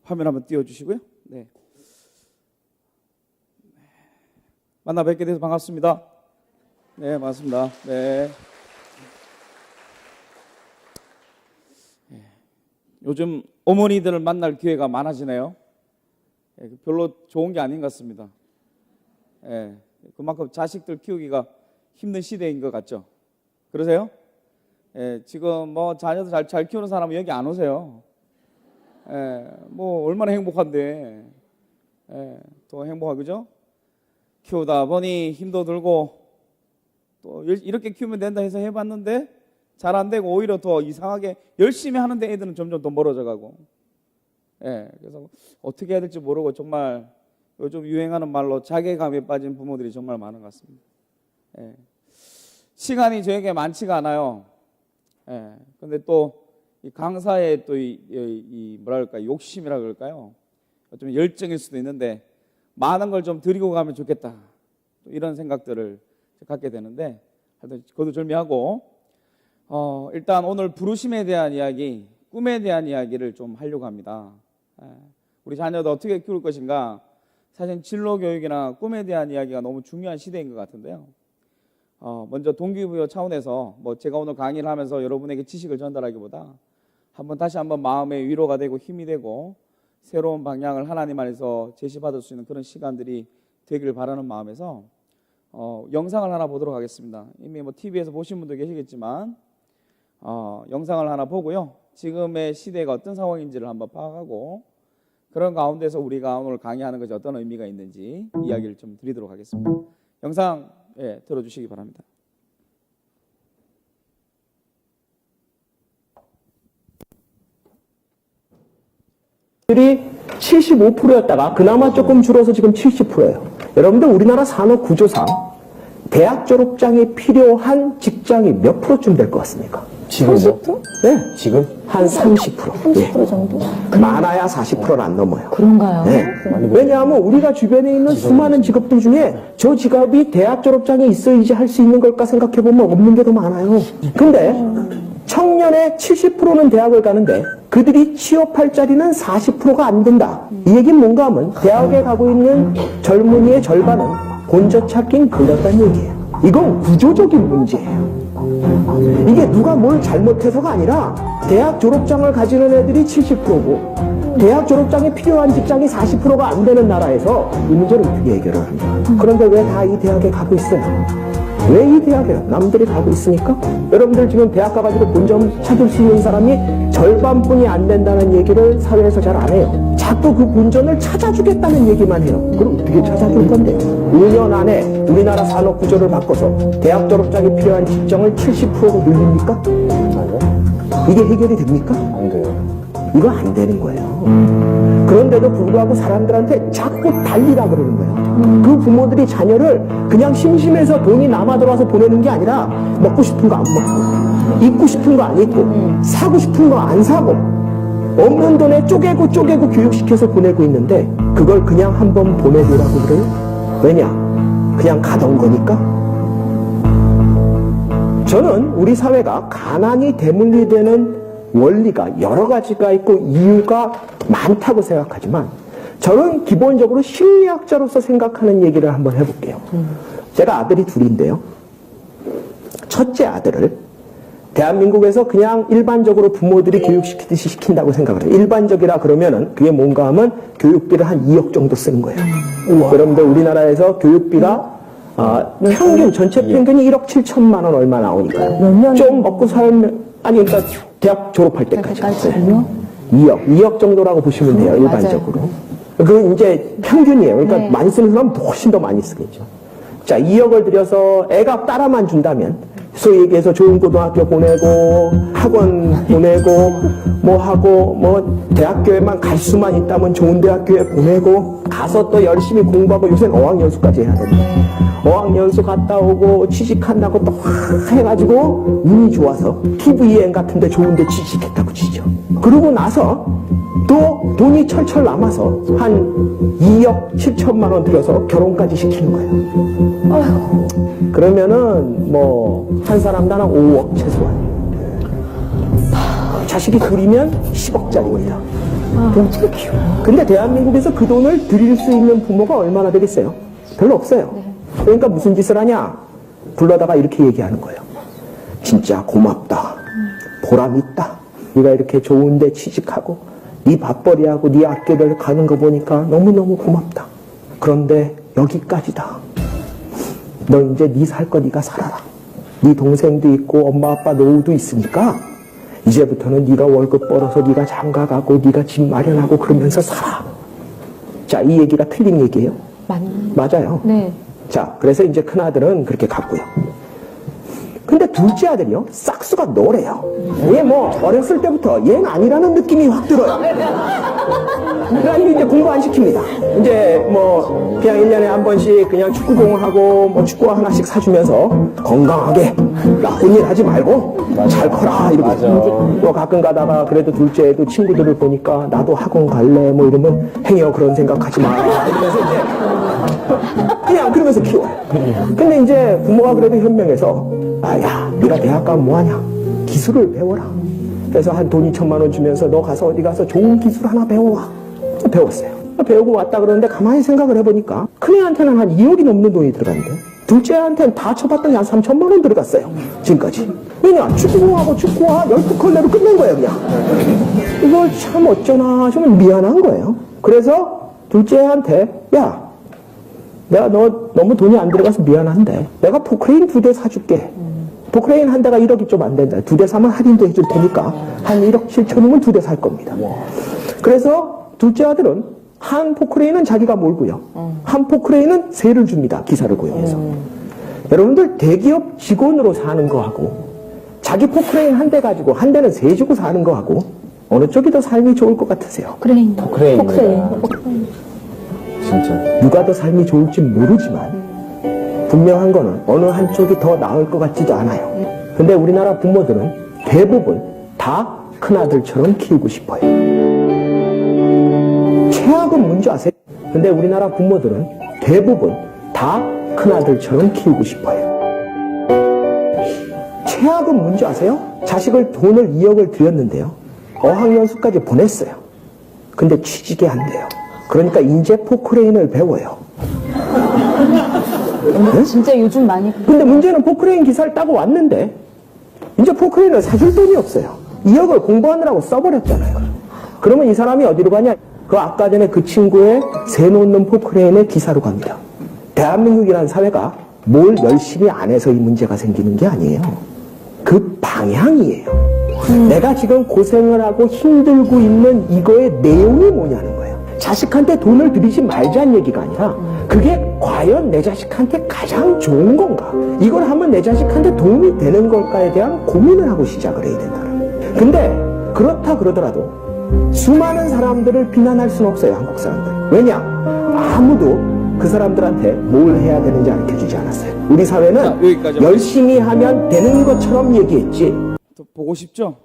화면 한번 띄워주시고요. 네. 만나 뵙게 돼서 반갑습니다. 네, 반갑습니다. 네. 요즘 어머니들을 만날 기회가 많아지네요. 별로 좋은 게 아닌 것 같습니다. 그만큼 자식들 키우기가 힘든 시대인 것 같죠? 그러세요? 지금 뭐 자녀들 잘 키우는 사람은 여기 안 오세요. 뭐 얼마나 행복한데. 또 행복하고, 그죠? 키우다 보니 힘도 들고 또 이렇게 키우면 된다 해서 해봤는데 잘 안 되고 오히려 더 이상하게 열심히 하는데 애들은 점점 더 멀어져 가고. 그래서 어떻게 해야 될지 모르고 정말 요즘 유행하는 말로 자괴감에 빠진 부모들이 정말 많은 것 같습니다. 시간이 저에게 많지가 않아요. 근데 또 이 강사의 또 이 뭐랄까 욕심이라 그럴까요? 좀 열정일 수도 있는데 많은 걸 좀 드리고 가면 좋겠다. 이런 생각들을 갖게 되는데 하여튼 거두절미하고 일단 오늘 부르심에 대한 이야기, 꿈에 대한 이야기를 좀 하려고 합니다. 우리 자녀도 어떻게 키울 것인가? 사실 진로교육이나 꿈에 대한 이야기가 너무 중요한 시대인 것 같은데요. 먼저 동기부여 차원에서 뭐 제가 오늘 강의를 하면서 여러분에게 지식을 전달하기보다 다시 한번 마음의 위로가 되고 힘이 되고 새로운 방향을 하나님 안에서 제시받을 수 있는 그런 시간들이 되기를 바라는 마음에서 영상을 하나 보도록 하겠습니다. 이미 뭐 TV에서 보신 분도 계시겠지만 영상을 하나 보고요. 지금의 시대가 어떤 상황인지를 한번 파악하고 그런 가운데서 우리가 오늘 강의하는 것이 어떤 의미가 있는지 이야기를 좀 드리도록 하겠습니다. 영상 들어주시기 바랍니다. 들이 75%였다가 그나마 조금 줄어서 지금 70%예요. 여러분들 우리나라 산업 구조상 대학 졸업장이 필요한 직장이 몇 프로쯤 될 것 같습니까? 지금요? 30%? 네. 지금? 한 30%. 30% 정도? 많아야 40%는 안 넘어요. 그런가요? 네. 왜냐하면 우리가 주변에 있는 수많은 직업들 중에 저 직업이 대학 졸업장이 있어야지 할 수 있는 걸까 생각해보면 없는 게 더 많아요. 근데 청년의 70%는 대학을 가는데 그들이 취업할 자리는 40%가 안 된다. 이 얘기는 뭔가 하면 대학에 가고 있는 젊은이의 절반은 본저 찾긴 걸렸다는 얘기예요. 이건 구조적인 문제예요. 이게 누가 뭘 잘못해서가 아니라 대학 졸업장을 가지는 애들이 70%고 대학 졸업장이 필요한 직장이 40%가 안 되는 나라에서 이 문제를 어떻게 해결을 합니까? 그런데 왜 다 이 대학에 가고 있어요? 왜 이 대학에 남들이 가고 있으니까? 여러분들 지금 대학 가가지고 본점 찾을 수 있는 사람이 절반뿐이 안 된다는 얘기를 사회에서 잘 안 해요. 자꾸 그 본전을 찾아주겠다는 얘기만 해요. 그럼 어떻게 찾아줄 건데요? 5년 안에 우리나라 산업 구조를 바꿔서 대학 졸업장이 필요한 직장을 70%로 늘립니까? 이게 해결이 됩니까? 안 돼요. 이거 안 되는 거예요. 그런데도 불구하고 사람들한테 자꾸 달리라 그러는 거예요. 그 부모들이 자녀를 그냥 심심해서 돈이 남아 들어와서 보내는 게 아니라 먹고 싶은 거 안 먹고 입고 싶은 거 안 입고 사고 싶은 거 안 사고 없는 돈에 쪼개고 교육시켜서 보내고 있는데 그걸 그냥 한번 보내두라고 그래요? 왜냐? 그냥 가던 거니까? 저는 우리 사회가 가난이 대물리 되는 원리가 여러 가지가 있고 이유가 많다고 생각하지만 저는 기본적으로 심리학자로서 생각하는 얘기를 한번 해볼게요. 제가 아들이 둘인데요. 첫째 아들을 대한민국에서 그냥 일반적으로 부모들이 교육시키듯이 시킨다고 생각을 해요. 일반적이라 그러면은 그게 뭔가 하면 교육비를 한 2억 정도 쓰는 거예요. 여러분들 우리나라에서 교육비가 평균 전체 평균이 1억 7천만 원 얼마 나오니까요. 좀 먹고 살면 아니 그러니까 대학 졸업할 때까지 2억 정도라고 보시면 돼요. 일반적으로. 그건 이제 평균이에요. 그러니까 많이 쓰는 사람은 훨씬 더 많이 쓰겠죠. 자, 2억을 들여서 애가 따라만 준다면 소위 얘기해서 좋은 고등학교 보내고 학원 보내고 뭐 하고 뭐 대학교에만 갈 수만 있다면 좋은 대학교에 보내고 가서 또 열심히 공부하고 요새는 어학연수까지 해야 됩니다. 어학연수 갔다 오고 취직한다고 또 해가지고 운이 좋아서 TVN 같은데 좋은데 취직했다고 치죠. 그러고 나서 또 돈이 철철 남아서 한 2억 7천만 원 들여서 결혼까지 시키는 거예요. 아휴. 그러면은 뭐 한 사람당 한 5억 최소한. 자식이 둘이면 10억짜리입니다. 어떻게 키워? 근데 대한민국에서 그 돈을 드릴 수 있는 부모가 얼마나 되겠어요? 별로 없어요. 그러니까 무슨 짓을 하냐? 불러다가 이렇게 얘기하는 거예요. 진짜 고맙다. 보람 있다. 네가 이렇게 좋은데 취직하고 네 밥벌이하고 네 학교를 가는 거 보니까 너무너무 고맙다. 그런데 여기까지다. 너 이제 네 살 거 네가 살아라. 네 동생도 있고 엄마 아빠 노후도 있으니까 이제부터는 네가 월급 벌어서 네가 장가가고 네가 집 마련하고 그러면서 살아. 자, 이 얘기가 틀린 얘기예요? 맞아요. 네. 자, 그래서 이제 큰아들은 그렇게 갔고요. 근데 둘째 아들이요, 싹수가 노래요. 얘 뭐 어렸을 때부터 얘는 아니라는 느낌이 확 들어요. 그러니까 이제 공부 안 시킵니다. 이제 뭐 그냥 1년에 한 번씩 그냥 축구공을 하고 뭐 축구 하나씩 사주면서 건강하게 나쁜 일 하지 말고 잘 커라 이러고. 또 가끔 가다가 그래도 둘째도 친구들을 보니까 나도 학원 갈래 뭐 이러면 행여 그런 생각하지 마 이러면서 이제 그냥 그러면서 키워요. 근데 이제 부모가 그래도 현명해서 야, 네가 대학 가면 뭐하냐? 기술을 배워라. 그래서 한 돈 2천만 원 주면서 너 가서 어디 가서 좋은 기술 하나 배워와. 배웠어요. 배우고 왔다 그러는데 가만히 생각을 해보니까 큰애한테는 한 2억이 넘는 돈이 들어갔는데 둘째한테는 다 쳐봤더니 한 3천만 원 들어갔어요. 지금까지. 왜냐? 축구하고 축구와 12컬레로 끝낸 거예요, 그냥. 이걸 참 어쩌나 좀 미안한 거예요. 그래서 둘째한테 야, 내가 너 너무 돈이 안 들어가서 미안한데 내가 포크레인 2대 사줄게. 포크레인 한 대가 1억이 좀 안 된다. 2대 사면 할인도 해줄 테니까 한 1억 7천이면 2대 살 겁니다. 그래서 둘째 아들은 한 포크레인은 자기가 몰고요. 한 포크레인은 세를 줍니다. 기사를 고용해서. 여러분들 대기업 직원으로 사는 거하고 자기 포크레인 한 대 가지고 한 대는 세 주고 사는 거하고 어느 쪽이 더 삶이 좋을 것 같으세요? 포크레인. 진짜. 누가 더 삶이 좋을지 모르지만 분명한 거는 어느 한쪽이 더 나을 것 같지도 않아요. 근데 우리나라 부모들은 대부분 다 큰아들처럼 키우고 싶어요. 최악은 뭔지 아세요? 근데 우리나라 부모들은 대부분 다 큰아들처럼 키우고 싶어요. 최악은 뭔지 아세요? 자식을 돈을 2억을 들였는데요. 어학연수까지 보냈어요. 근데 취직이 안 돼요. 그러니까 인제 포크레인을 배워요. 네? 진짜 요즘 많이. 근데 문제는 포크레인 기사를 따고 왔는데 이제 포크레인을 사줄 돈이 없어요. 2억을 공부하느라고 써버렸잖아요. 그러면 이 사람이 어디로 가냐? 그 아까 전에 그 친구의 새 놓는 포크레인의 기사로 갑니다. 대한민국이라는 사회가 뭘 열심히 안 해서 이 문제가 생기는 게 아니에요. 그 방향이에요. 내가 지금 고생을 하고 힘들고 있는 이거의 내용이 뭐냐는 거예요. 자식한테 돈을 들이지 말자는 얘기가 아니라 그게 과연 내 자식한테 가장 좋은 건가? 이걸 하면 내 자식한테 도움이 되는 걸까에 대한 고민을 하고 시작을 해야 된다는 거예요. 근데 그렇다 그러더라도 수많은 사람들을 비난할 수는 없어요. 한국 사람들. 왜냐? 아무도 그 사람들한테 뭘 해야 되는지 가르쳐주지 않았어요. 우리 사회는 자, 여기까지 열심히 하면 되는 것처럼 얘기했지. 또 보고 싶죠?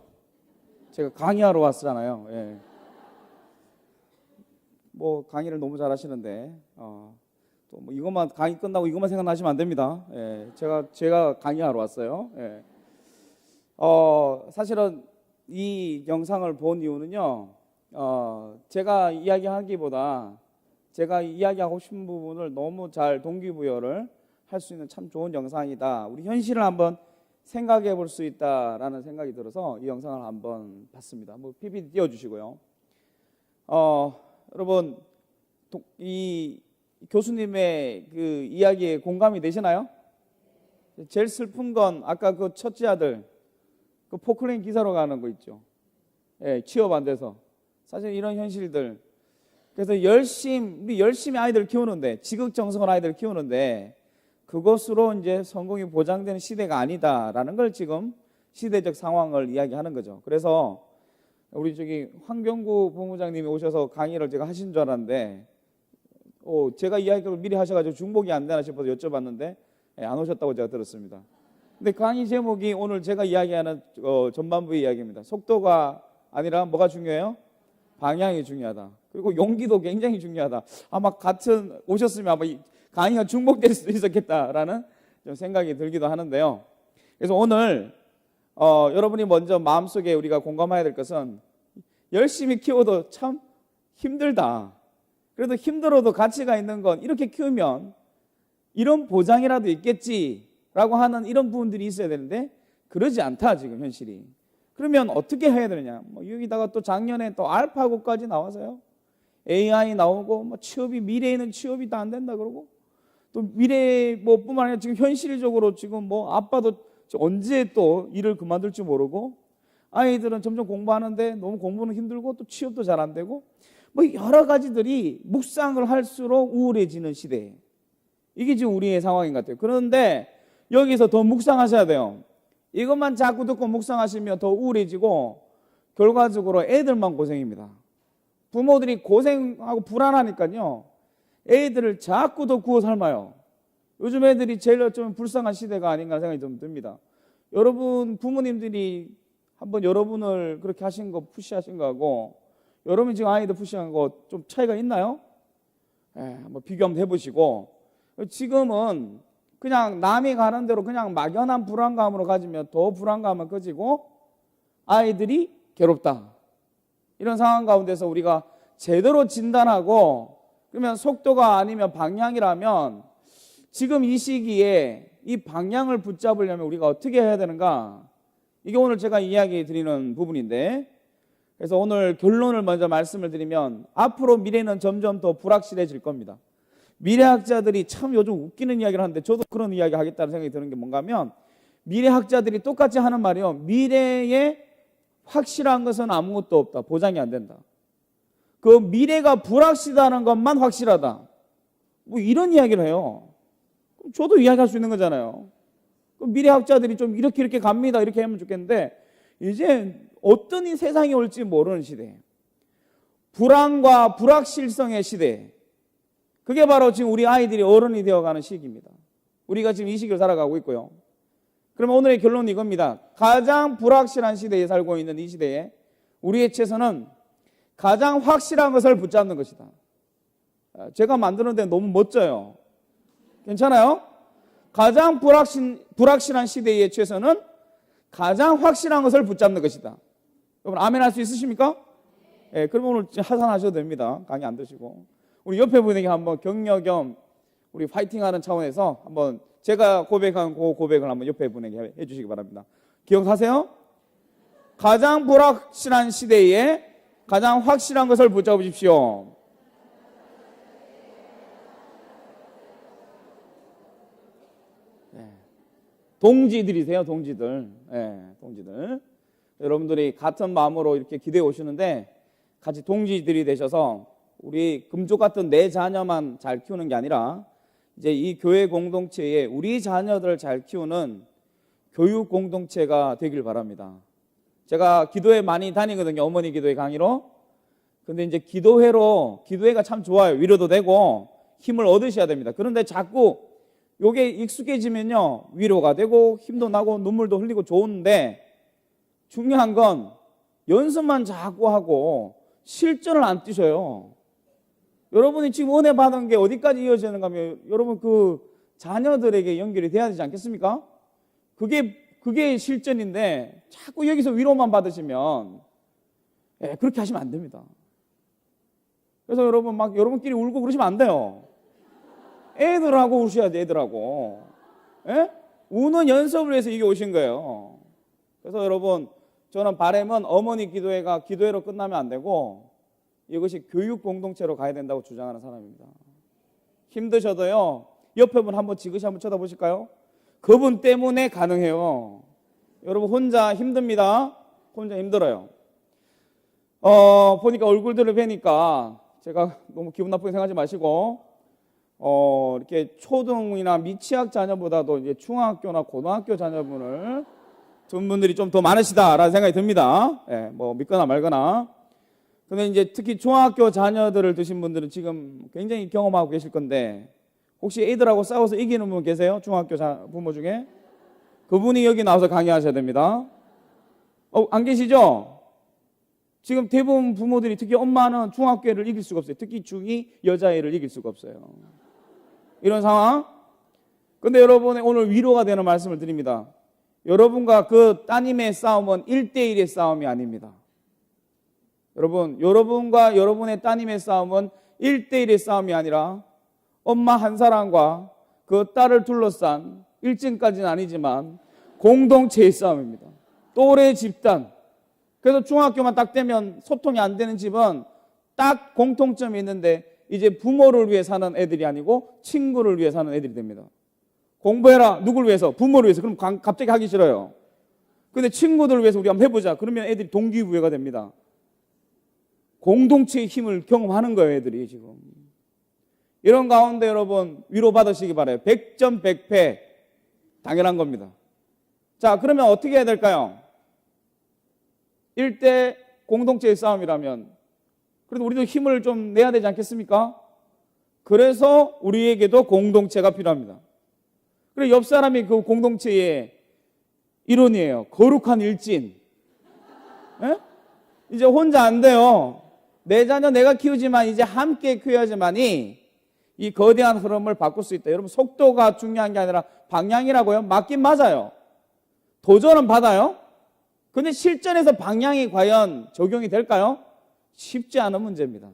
제가 강의하러 왔잖아요. 예. 뭐 강의를 너무 잘하시는데 또 뭐 이것만 강의 끝나고 이것만 생각나시면 안 됩니다. 예. 제가 강의하러 왔어요. 예. 사실은 이 영상을 본 이유는요. 제가 이야기하기보다 제가 이야기하고 싶은 부분을 너무 잘 동기부여를 할 수 있는 참 좋은 영상이다. 우리 현실을 한번 생각해 볼 수 있다라는 생각이 들어서 이 영상을 한번 봤습니다. 뭐 PPT 띄워주시고요. 여러분 이 교수님의 그 이야기에 공감이 되시나요? 제일 슬픈 건 아까 그 첫째 아들 그 포크레인 기사로 가는 거 있죠. 예, 취업 안 돼서 사실 이런 현실들. 그래서 우리 열심히 아이들 키우는데 지극정성을 아이들 키우는데 그것으로 이제 성공이 보장되는 시대가 아니다라는 걸 지금 시대적 상황을 이야기하는 거죠. 그래서 우리 저기 황경구 본부장님이 오셔서 강의를 제가 하신 줄 알았는데 제가 이야기를 미리 하셔가지고 중복이 안 되나 싶어서 여쭤봤는데 안 오셨다고 제가 들었습니다. 근데 강의 제목이 오늘 제가 이야기하는 전반부의 이야기입니다. 속도가 아니라 뭐가 중요해요? 방향이 중요하다. 그리고 용기도 굉장히 중요하다. 아마 오셨으면 아마 강의가 중복될 수도 있었겠다라는 좀 생각이 들기도 하는데요. 그래서 오늘 여러분이 먼저 마음속에 우리가 공감해야 될 것은 열심히 키워도 참 힘들다. 그래도 힘들어도 가치가 있는 건 이렇게 키우면 이런 보장이라도 있겠지라고 하는 이런 부분들이 있어야 되는데 그러지 않다 지금 현실이. 그러면 어떻게 해야 되느냐? 뭐 여기다가 또 작년에 또 알파고까지 나와서요. AI 나오고 뭐 취업이 미래에는 취업이 다 안 된다 그러고 또 미래 뭐 뿐만 아니라 지금 현실적으로 지금 뭐 아빠도 언제 또 일을 그만둘지 모르고 아이들은 점점 공부하는데 너무 공부는 힘들고 또 취업도 잘 안 되고 뭐 여러 가지들이 묵상을 할수록 우울해지는 시대. 이게 지금 우리의 상황인 것 같아요. 그런데 여기서 더 묵상하셔야 돼요. 이것만 자꾸 듣고 묵상하시면 더 우울해지고 결과적으로 애들만 고생입니다. 부모들이 고생하고 불안하니까요. 애들을 자꾸 더 구워 삶아요. 요즘 애들이 제일 좀 불쌍한 시대가 아닌가 생각이 좀 듭니다. 여러분 부모님들이 한번 여러분을 그렇게 하신 거 푸시하신 거하고 여러분이 지금 아이들 푸시한 거 좀 차이가 있나요? 한번 비교 한번 해보시고 지금은 그냥 남이 가는 대로 그냥 막연한 불안감으로 가지면 더 불안감은 커지고 아이들이 괴롭다. 이런 상황 가운데서 우리가 제대로 진단하고 그러면 속도가 아니면 방향이라면 지금 이 시기에 이 방향을 붙잡으려면 우리가 어떻게 해야 되는가? 이게 오늘 제가 이야기 드리는 부분인데 그래서 오늘 결론을 먼저 말씀을 드리면 앞으로 미래는 점점 더 불확실해질 겁니다. 미래학자들이 참 요즘 웃기는 이야기를 하는데 저도 그런 이야기 하겠다는 생각이 드는 게 뭔가 하면 미래학자들이 똑같이 하는 말이요. 미래에 확실한 것은 아무것도 없다. 보장이 안 된다. 그 미래가 불확실하다는 것만 확실하다. 뭐 이런 이야기를 해요. 저도 이야기할 수 있는 거잖아요. 미래학자들이 좀 이렇게 갑니다. 이렇게 하면 좋겠는데 이제 어떤 이 세상이 올지 모르는 시대. 불안과 불확실성의 시대. 그게 바로 지금 우리 아이들이 어른이 되어가는 시기입니다. 우리가 지금 이 시기를 살아가고 있고요. 그러면 오늘의 결론은 이겁니다. 가장 불확실한 시대에 살고 있는 이 시대에 우리의 최선은 가장 확실한 것을 붙잡는 것이다. 제가 만드는데 너무 멋져요. 괜찮아요? 가장 불확실한 시대의 최선은 가장 확실한 것을 붙잡는 것이다. 여러분 아멘 할 수 있으십니까? 네, 그러면 오늘 하산하셔도 됩니다. 강의 안 드시고. 우리 옆에 분에게 한번 격려 겸 우리 파이팅하는 차원에서 한번 제가 고백한 그 고백을 한번 옆에 분에게 해주시기 바랍니다. 기억하세요? 가장 불확실한 시대에 가장 확실한 것을 붙잡으십시오. 네. 동지들이세요, 동지들. 네, 동지들. 여러분들이 같은 마음으로 이렇게 기도해 오시는데 같이 동지들이 되셔서 우리 금쪽 같은 내 자녀만 잘 키우는 게 아니라 이제 이 교회 공동체에 우리 자녀들을 잘 키우는 교육 공동체가 되길 바랍니다. 제가 기도회 많이 다니거든요. 어머니 기도회 강의로. 근데 이제 기도회가 참 좋아요. 위로도 되고 힘을 얻으셔야 됩니다. 그런데 자꾸 요게 익숙해지면요. 위로가 되고 힘도 나고 눈물도 흘리고 좋은데 중요한 건 연습만 자꾸 하고 실전을 안 뛰셔요. 여러분이 지금 은혜 받은 게 어디까지 이어지는가 하면 여러분 그 자녀들에게 연결이 돼야 되지 않겠습니까? 그게 실전인데 자꾸 여기서 위로만 받으시면 그렇게 하시면 안 됩니다. 그래서 여러분 막 여러분끼리 울고 그러시면 안 돼요. 애들하고 우셔야지 애들하고. 우는 연습을 해서 이게 오신 거예요. 그래서 여러분 저는 바람은 어머니 기도회가 기도회로 끝나면 안 되고 이것이 교육 공동체로 가야 된다고 주장하는 사람입니다. 힘드셔도요. 옆에 분 한번 지그시 한번 쳐다보실까요? 그분 때문에 가능해요. 여러분 혼자 힘듭니다. 혼자 힘들어요. 보니까 얼굴들을 뵈니까 제가 너무 기분 나쁘게 생각하지 마시고 이렇게 초등이나 미취학 자녀보다도 이제 중학교나 고등학교 자녀분을 둔 분들이 좀 더 많으시다라는 생각이 듭니다. 뭐 믿거나 말거나. 근데 이제 특히 중학교 자녀들을 두신 분들은 지금 굉장히 경험하고 계실 건데 혹시 애들하고 싸워서 이기는 분 계세요? 중학교 부모 중에? 그분이 여기 나와서 강의하셔야 됩니다. 안 계시죠? 지금 대부분 부모들이 특히 엄마는 중학교를 이길 수가 없어요. 특히 중2 여자애를 이길 수가 없어요. 이런 상황. 근데 여러분의 오늘 위로가 되는 말씀을 드립니다. 여러분과 그 따님의 싸움은 1대1의 싸움이 아닙니다. 여러분, 여러분과 여러분의 따님의 싸움은 1대1의 싸움이 아니라 엄마 한 사람과 그 딸을 둘러싼 1층까지는 아니지만 공동체의 싸움입니다. 또래 집단. 그래서 중학교만 딱 되면 소통이 안 되는 집은 딱 공통점이 있는데 이제 부모를 위해 사는 애들이 아니고 친구를 위해 사는 애들이 됩니다. 공부해라. 누굴 위해서? 부모를 위해서. 그럼 갑자기 하기 싫어요. 근데 친구들을 위해서 우리 한번 해보자. 그러면 애들이 동기부여가 됩니다. 공동체의 힘을 경험하는 거예요, 애들이 지금. 이런 가운데 여러분 위로받으시기 바라요. 100점 100패 당연한 겁니다. 자, 그러면 어떻게 해야 될까요? 1대 공동체의 싸움이라면 그래도 우리도 힘을 좀 내야 되지 않겠습니까? 그래서 우리에게도 공동체가 필요합니다. 그리고 옆 사람이 그 공동체의 일원이에요. 거룩한 일진. 에? 이제 혼자 안 돼요. 내 자녀 내가 키우지만 이제 함께 키워야지만이 이 거대한 흐름을 바꿀 수 있다. 여러분, 속도가 중요한 게 아니라 방향이라고요? 맞긴 맞아요. 도전은 받아요. 근데 실전에서 방향이 과연 적용이 될까요? 쉽지 않은 문제입니다.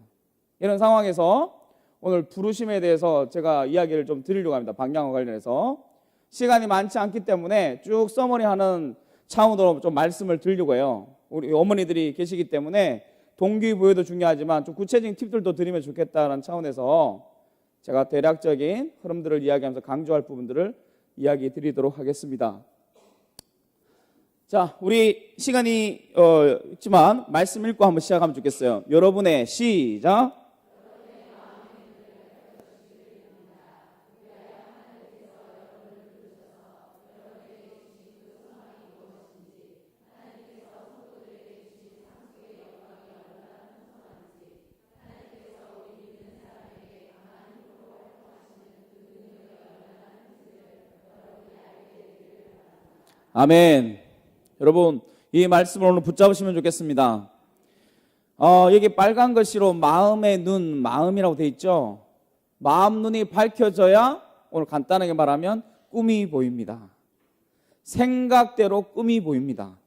이런 상황에서 오늘 부르심에 대해서 제가 이야기를 좀 드리려고 합니다. 방향과 관련해서. 시간이 많지 않기 때문에 쭉 서머리하는 차원으로 좀 말씀을 드리려고 해요. 우리 어머니들이 계시기 때문에 동기부여도 중요하지만 좀 구체적인 팁들도 드리면 좋겠다는 차원에서 제가 대략적인 흐름들을 이야기하면서 강조할 부분들을 이야기 드리도록 하겠습니다. 자, 우리 시간이 있지만 말씀 읽고 한번 시작하면 좋겠어요. 여러분의 시작. 아멘. 여러분, 이 말씀을 오늘 붙잡으시면 좋겠습니다. 여기 빨간 글씨로 마음의 눈, 마음이라고 되어 있죠. 마음 눈이 밝혀져야 오늘 간단하게 말하면 꿈이 보입니다. 생각대로 꿈이 보입니다.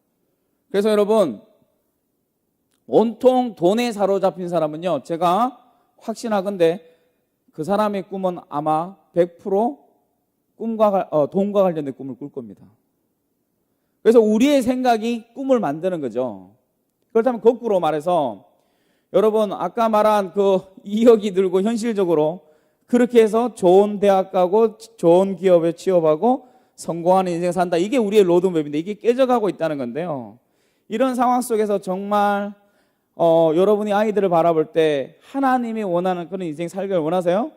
그래서 여러분, 온통 돈에 사로잡힌 사람은요, 제가 확신하건대 그 사람의 꿈은 아마 100% 돈과 관련된 꿈을 꿀 겁니다. 그래서 우리의 생각이 꿈을 만드는 거죠. 그렇다면 거꾸로 말해서 여러분, 아까 말한 그 2억이 들고 현실적으로 그렇게 해서 좋은 대학 가고 좋은 기업에 취업하고 성공하는 인생 산다. 이게 우리의 로드맵인데 이게 깨져가고 있다는 건데요. 이런 상황 속에서 정말 여러분이 아이들을 바라볼 때 하나님이 원하는 그런 인생 살기를 원하세요?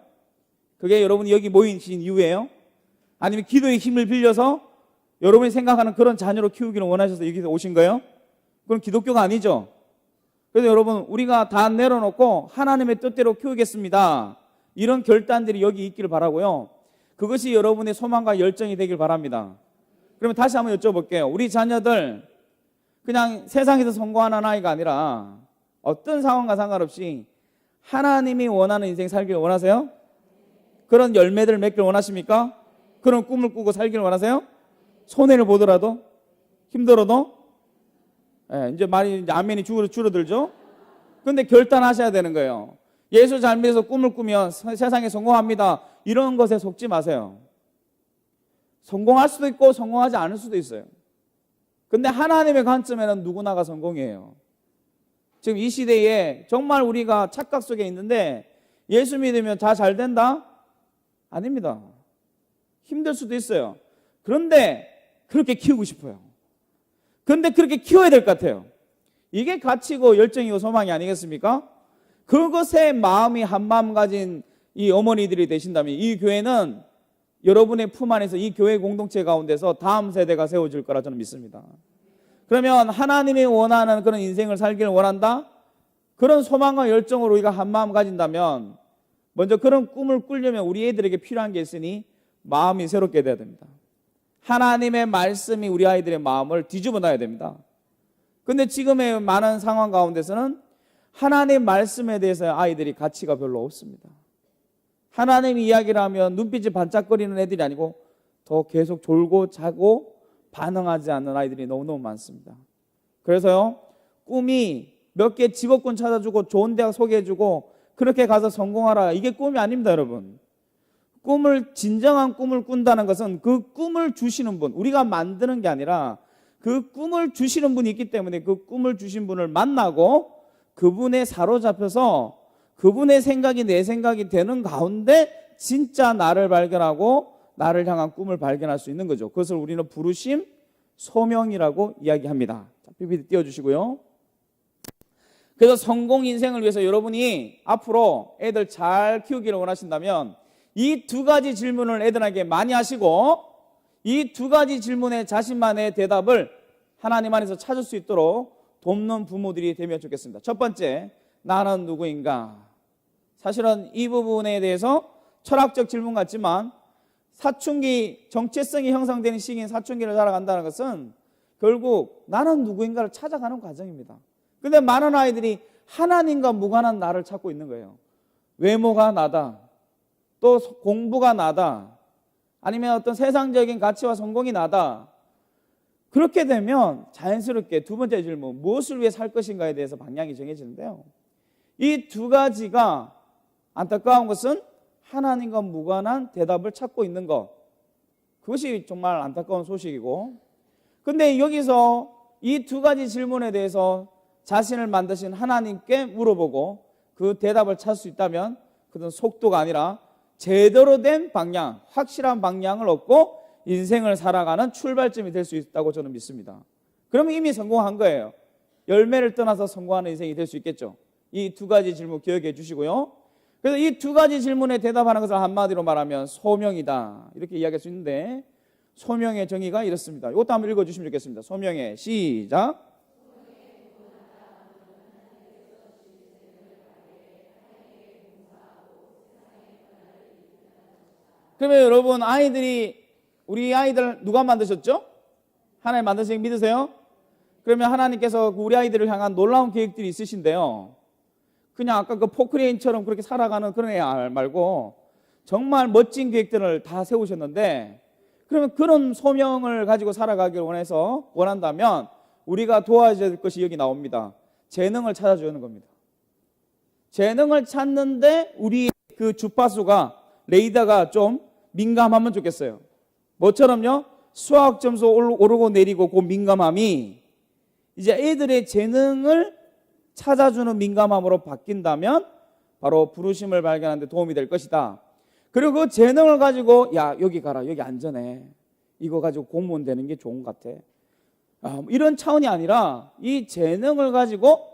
그게 여러분이 여기 모이신 이유예요? 아니면 기도의 힘을 빌려서 여러분이 생각하는 그런 자녀로 키우기를 원하셔서 여기서 오신 거예요? 그건 기독교가 아니죠. 그래서 여러분, 우리가 다 내려놓고 하나님의 뜻대로 키우겠습니다. 이런 결단들이 여기 있기를 바라고요. 그것이 여러분의 소망과 열정이 되길 바랍니다. 그러면 다시 한번 여쭤볼게요. 우리 자녀들 그냥 세상에서 성공하는 아이가 아니라 어떤 상황과 상관없이 하나님이 원하는 인생 살기를 원하세요? 그런 열매들을 맺기를 원하십니까? 그런 꿈을 꾸고 살기를 원하세요? 손해를 보더라도 힘들어도 이제 말이 아멘이 줄어들죠. 그런데 결단하셔야 되는 거예요. 예수 잘 믿어서 꿈을 꾸면 세상에 성공합니다. 이런 것에 속지 마세요. 성공할 수도 있고 성공하지 않을 수도 있어요. 근데 하나님의 관점에는 누구나가 성공이에요. 지금 이 시대에 정말 우리가 착각 속에 있는데 예수 믿으면 다 잘 된다? 아닙니다. 힘들 수도 있어요. 그런데 그렇게 키우고 싶어요. 그런데 그렇게 키워야 될 것 같아요. 이게 가치고 열정이고 소망이 아니겠습니까? 그것에 마음이 한마음 가진 이 어머니들이 되신다면 이 교회는 여러분의 품 안에서 이 교회 공동체 가운데서 다음 세대가 세워질 거라 저는 믿습니다. 그러면 하나님이 원하는 그런 인생을 살기를 원한다? 그런 소망과 열정으로 우리가 한마음 가진다면 먼저 그런 꿈을 꾸려면 우리 애들에게 필요한 게 있으니 마음이 새롭게 돼야 됩니다. 하나님의 말씀이 우리 아이들의 마음을 뒤집어 놔야 됩니다. 근데 지금의 많은 상황 가운데서는 하나님 말씀에 대해서 아이들이 가치가 별로 없습니다. 하나님 이야기를 하면 눈빛이 반짝거리는 애들이 아니고 더 계속 졸고 자고 반응하지 않는 아이들이 너무너무 많습니다. 그래서요, 꿈이 몇 개 직업군 찾아주고 좋은 대학 소개해주고 그렇게 가서 성공하라. 이게 꿈이 아닙니다, 여러분. 진정한 꿈을 꾼다는 것은 그 꿈을 주시는 분, 우리가 만드는 게 아니라 그 꿈을 주시는 분이 있기 때문에 그 꿈을 주신 분을 만나고 그분에 사로잡혀서 그분의 생각이 내 생각이 되는 가운데 진짜 나를 발견하고 나를 향한 꿈을 발견할 수 있는 거죠. 그것을 우리는 부르심, 소명이라고 이야기합니다. PPT 띄워주시고요. 그래서 성공 인생을 위해서 여러분이 앞으로 애들 잘 키우기를 원하신다면 이 두 가지 질문을 애들에게 많이 하시고 이 두 가지 질문에 자신만의 대답을 하나님 안에서 찾을 수 있도록 돕는 부모들이 되면 좋겠습니다. 첫 번째, 나는 누구인가? 사실은 이 부분에 대해서 철학적 질문 같지만 사춘기, 정체성이 형성되는 시기인 사춘기를 살아간다는 것은 결국 나는 누구인가를 찾아가는 과정입니다. 근데 많은 아이들이 하나님과 무관한 나를 찾고 있는 거예요. 외모가 나다, 또 공부가 나다, 아니면 어떤 세상적인 가치와 성공이 나다. 그렇게 되면 자연스럽게 두 번째 질문, 무엇을 위해 살 것인가에 대해서 방향이 정해지는데요. 이 두 가지가 안타까운 것은 하나님과 무관한 대답을 찾고 있는 것, 그것이 정말 안타까운 소식이고, 근데 여기서 이 두 가지 질문에 대해서 자신을 만드신 하나님께 물어보고 그 대답을 찾을 수 있다면 그건 속도가 아니라 제대로 된 방향, 확실한 방향을 얻고 인생을 살아가는 출발점이 될 수 있다고 저는 믿습니다. 그러면 이미 성공한 거예요. 열매를 떠나서 성공하는 인생이 될 수 있겠죠. 이 두 가지 질문 기억해 주시고요. 그래서 이 두 가지 질문에 대답하는 것을 한마디로 말하면 소명이다, 이렇게 이야기할 수 있는데, 소명의 정의가 이렇습니다. 이것도 한번 읽어주시면 좋겠습니다. 소명의 시작. 그러면 여러분, 우리 아이들 누가 만드셨죠? 하나님 만드신 믿으세요? 그러면 하나님께서 우리 아이들을 향한 놀라운 계획들이 있으신데요, 그냥 아까 그 포크레인처럼 그렇게 살아가는 그런 애 말고 정말 멋진 계획들을 다 세우셨는데, 그러면 그런 소명을 가지고 살아가기를 원한다면 우리가 도와줘야 될 것이 여기 나옵니다. 재능을 찾아주는 겁니다. 재능을 찾는데 우리 그 주파수가, 레이더가 좀 민감하면 좋겠어요. 뭐처럼요? 수학 점수 오르고 내리고 그 민감함이 이제 애들의 재능을 찾아주는 민감함으로 바뀐다면 바로 부르심을 발견하는 데 도움이 될 것이다. 그리고 그 재능을 가지고 야, 여기 가라, 여기 안전해, 이거 가지고 공무원 되는 게 좋은 것 같아, 이런 차원이 아니라 이 재능을 가지고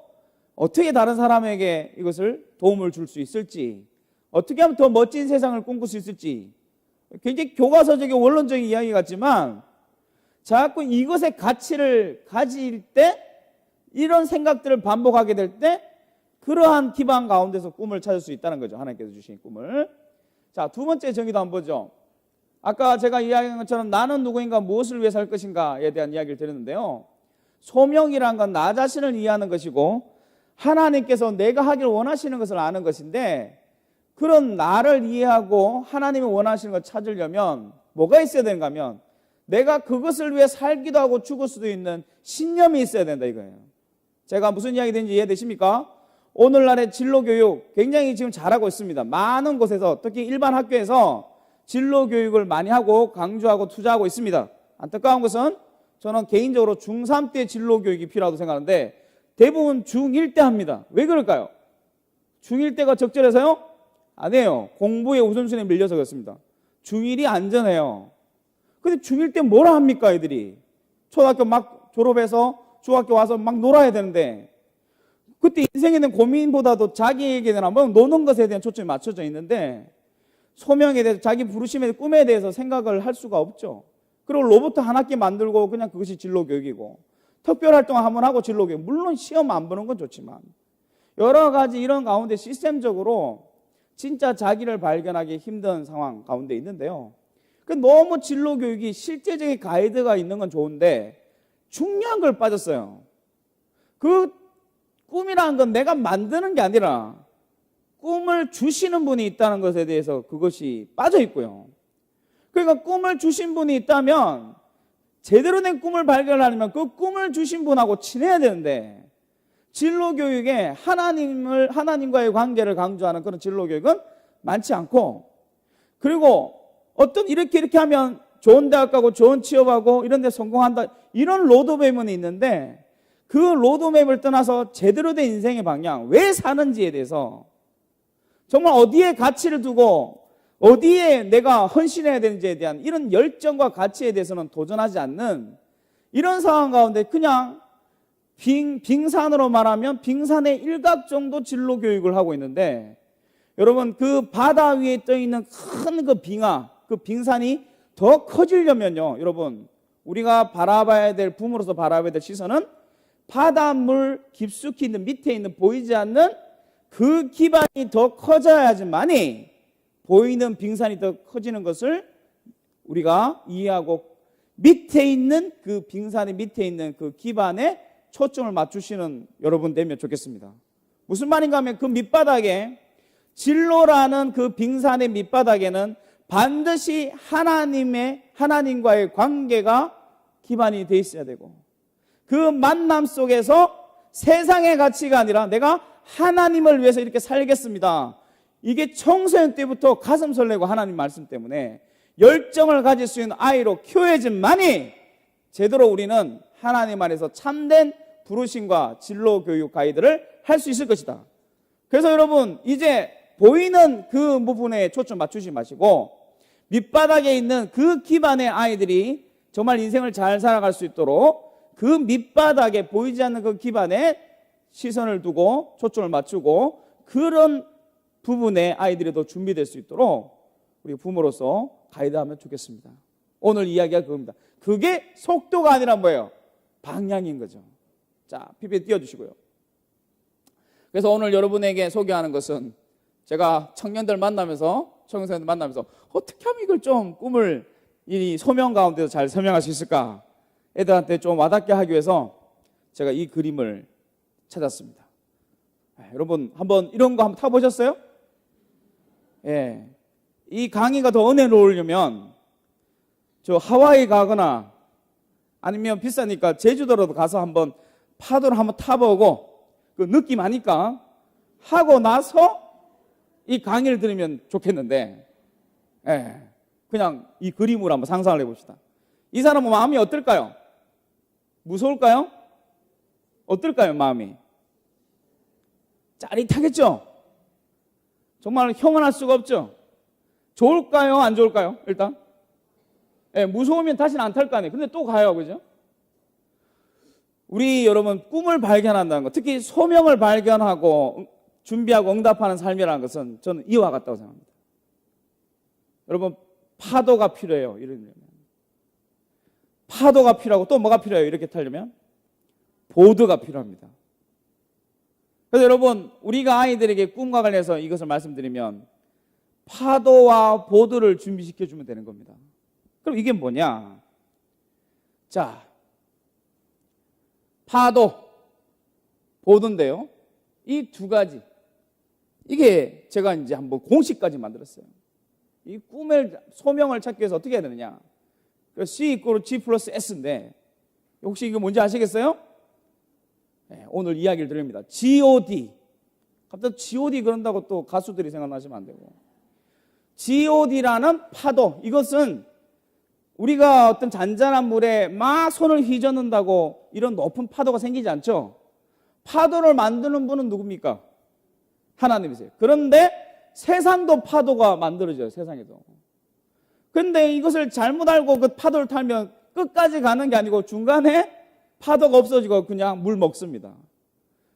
어떻게 다른 사람에게 이것을 도움을 줄 수 있을지, 어떻게 하면 더 멋진 세상을 꿈꿀 수 있을지, 굉장히 교과서적인 원론적인 이야기 같지만 자꾸 이것의 가치를 가질 때, 이런 생각들을 반복하게 될 때 그러한 기반 가운데서 꿈을 찾을 수 있다는 거죠. 하나님께서 주신 꿈을. 자, 두 번째 정의도 한번 보죠. 아까 제가 이야기한 것처럼 나는 누구인가, 무엇을 위해 살 것인가에 대한 이야기를 드렸는데요, 소명이란 건 나 자신을 이해하는 것이고 하나님께서 내가 하기를 원하시는 것을 아는 것인데, 그런 나를 이해하고 하나님이 원하시는 걸 찾으려면 뭐가 있어야 되는가 하면 내가 그것을 위해 살기도 하고 죽을 수도 있는 신념이 있어야 된다, 이거예요. 제가 무슨 이야기 되는지 이해되십니까? 오늘날의 진로교육 굉장히 지금 잘하고 있습니다. 많은 곳에서, 특히 일반 학교에서 진로교육을 많이 하고 강조하고 투자하고 있습니다. 안타까운 것은 저는 개인적으로 중3 때 진로교육이 필요하다고 생각하는데 대부분 중1 때 합니다. 왜 그럴까요? 중1 때가 적절해서요? 아니에요. 공부에 우선순위에 밀려서 그렇습니다. 중1이 안전해요. 근데 중1 때 뭐라 합니까, 애들이? 초등학교 막 졸업해서 중학교 와서 막 놀아야 되는데, 그때 인생에 대한 고민보다도 자기에게 대한 노는 것에 대한 초점이 맞춰져 있는데 소명에 대해서, 자기 부르심에 대해서, 꿈에 대해서 생각을 할 수가 없죠. 그리고 로봇 한 학기 만들고 그냥 그것이 진로교육이고, 특별활동 한번 하고 진로교육, 물론 시험 안 보는 건 좋지만 여러 가지 이런 가운데 시스템적으로 진짜 자기를 발견하기 힘든 상황 가운데 있는데요, 너무 진로교육이 실제적인 가이드가 있는 건 좋은데 중요한 걸 빠졌어요. 그 꿈이라는 건 내가 만드는 게 아니라 꿈을 주시는 분이 있다는 것에 대해서 그것이 빠져 있고요. 그러니까 꿈을 주신 분이 있다면 제대로 된 꿈을 발견하려면 그 꿈을 주신 분하고 친해야 되는데 진로 교육에 하나님과의 관계를 강조하는 그런 진로 교육은 많지 않고, 그리고 어떤 이렇게 하면 좋은 대학 가고 좋은 취업하고 이런 데 성공한다, 이런 로드맵은 있는데 그 로드맵을 떠나서 제대로 된 인생의 방향, 왜 사는지에 대해서, 정말 어디에 가치를 두고 어디에 내가 헌신해야 되는지에 대한 이런 열정과 가치에 대해서는 도전하지 않는 이런 상황 가운데 그냥 빙산으로 말하면 빙산의 일각 정도 진로 교육을 하고 있는데, 여러분 그 바다 위에 떠 있는 큰 그 빙하, 그 빙산이 더 커지려면요, 여러분 우리가 바라봐야 될, 부모로서 바라봐야 될 시선은 바닷물 깊숙이 있는 밑에 있는 보이지 않는 그 기반이 더 커져야지만이 보이는 빙산이 더 커지는 것을 우리가 이해하고, 밑에 있는 그 빙산의 밑에 있는 그 기반에 초점을 맞추시는 여러분 되면 좋겠습니다. 무슨 말인가 하면 그 밑바닥에, 진로라는 그 빙산의 밑바닥에는 반드시 하나님과의 관계가 기반이 돼 있어야 되고, 그 만남 속에서 세상의 가치가 아니라 내가 하나님을 위해서 이렇게 살겠습니다, 이게 청소년 때부터 가슴 설레고 하나님 말씀 때문에 열정을 가질 수 있는 아이로 키워야지만이 제대로 우리는 하나님 안에서 참된 부르심과 진로 교육 가이드를 할 수 있을 것이다. 그래서 여러분 이제 보이는 그 부분에 초점 맞추지 마시고 밑바닥에 있는 그 기반의 아이들이 정말 인생을 잘 살아갈 수 있도록 그 밑바닥에 보이지 않는 그 기반에 시선을 두고 초점을 맞추고, 그런 부분에 아이들이 더 준비될 수 있도록 우리 부모로서 가이드하면 좋겠습니다. 오늘 이야기가 그겁니다. 그게 속도가 아니라 뭐예요? 방향인 거죠. 자, PPT 띄워주시고요. 그래서 오늘 여러분에게 소개하는 것은, 제가 청년들 만나면서, 청소년들 만나면서 어떻게 하면 이걸 좀 꿈을 이 소명 가운데서 잘 설명할 수 있을까, 애들한테 좀 와닿게 하기 위해서 제가 이 그림을 찾았습니다. 여러분 한번 이런 거 한번 타보셨어요? 예, 이 강의가 더 은혜로우려면 저 하와이 가거나 아니면 비싸니까 제주도로도 가서 한번 파도를 한번 타보고 그 느낌 아니까 하고 나서 이 강의를 들으면 좋겠는데, 예, 그냥 이 그림으로 한번 상상을 해봅시다. 이 사람은 마음이 어떨까요? 무서울까요? 어떨까요, 마음이? 짜릿하겠죠? 정말 형언할 수가 없죠? 좋을까요, 안 좋을까요? 일단 무서우면 다시는 안 탈 거 아니에요. 근데 또 가요, 그죠? 우리 여러분 꿈을 발견한다는 것, 특히 소명을 발견하고 준비하고 응답하는 삶이라는 것은 저는 이와 같다고 생각합니다. 여러분 파도가 필요해요. 이러려면 파도가 필요하고, 또 뭐가 필요해요? 이렇게 타려면 보드가 필요합니다. 그래서 여러분 우리가 아이들에게 꿈과 관련해서 이것을 말씀드리면 파도와 보드를 준비시켜 주면 되는 겁니다. 그럼 이게 뭐냐? 자, 파도, 보드인데요, 이 두 가지, 이게 제가 이제 한번 공식까지 만들었어요. 이 꿈의 소명을 찾기 위해서 어떻게 해야 되느냐? C = G + S인데 혹시 이거 뭔지 아시겠어요? 네, 오늘 이야기를 드립니다. G.O.D. 갑자기 G.O.D 그런다고 또 가수들이 생각나시면 안 되고, G.O.D라는 파도, 이것은 우리가 어떤 잔잔한 물에 막 손을 휘젓는다고 이런 높은 파도가 생기지 않죠. 파도를 만드는 분은 누굽니까? 하나님이세요. 그런데 세상도 파도가 만들어져요, 세상에도. 근데 이것을 잘못 알고 그 파도를 타면 끝까지 가는 게 아니고 중간에 파도가 없어지고 그냥 물 먹습니다.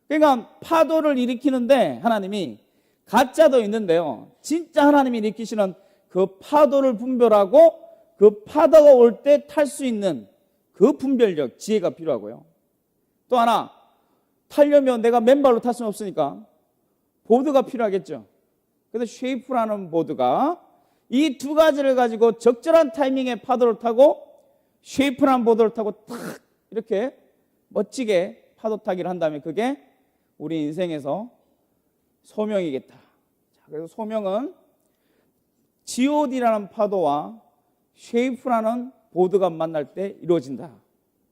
그러니까 파도를 일으키는데 하나님이 가짜도 있는데요, 진짜 하나님이 일으키시는 그 파도를 분별하고 그 파도가 올 때 탈 수 있는 그 분별력, 지혜가 필요하고요. 또 하나, 타려면 내가 맨발로 탈 수는 없으니까 보드가 필요하겠죠. 그래서 쉐이프라는 보드가 이 두 가지를 가지고 적절한 타이밍에 파도를 타고 쉐이프라는 보드를 타고 탁 이렇게 멋지게 파도 타기를 한다면 그게 우리 인생에서 소명이겠다. 자, 그래서 소명은 G.O.D라는 파도와 쉐이프라는 보드가 만날 때 이루어진다.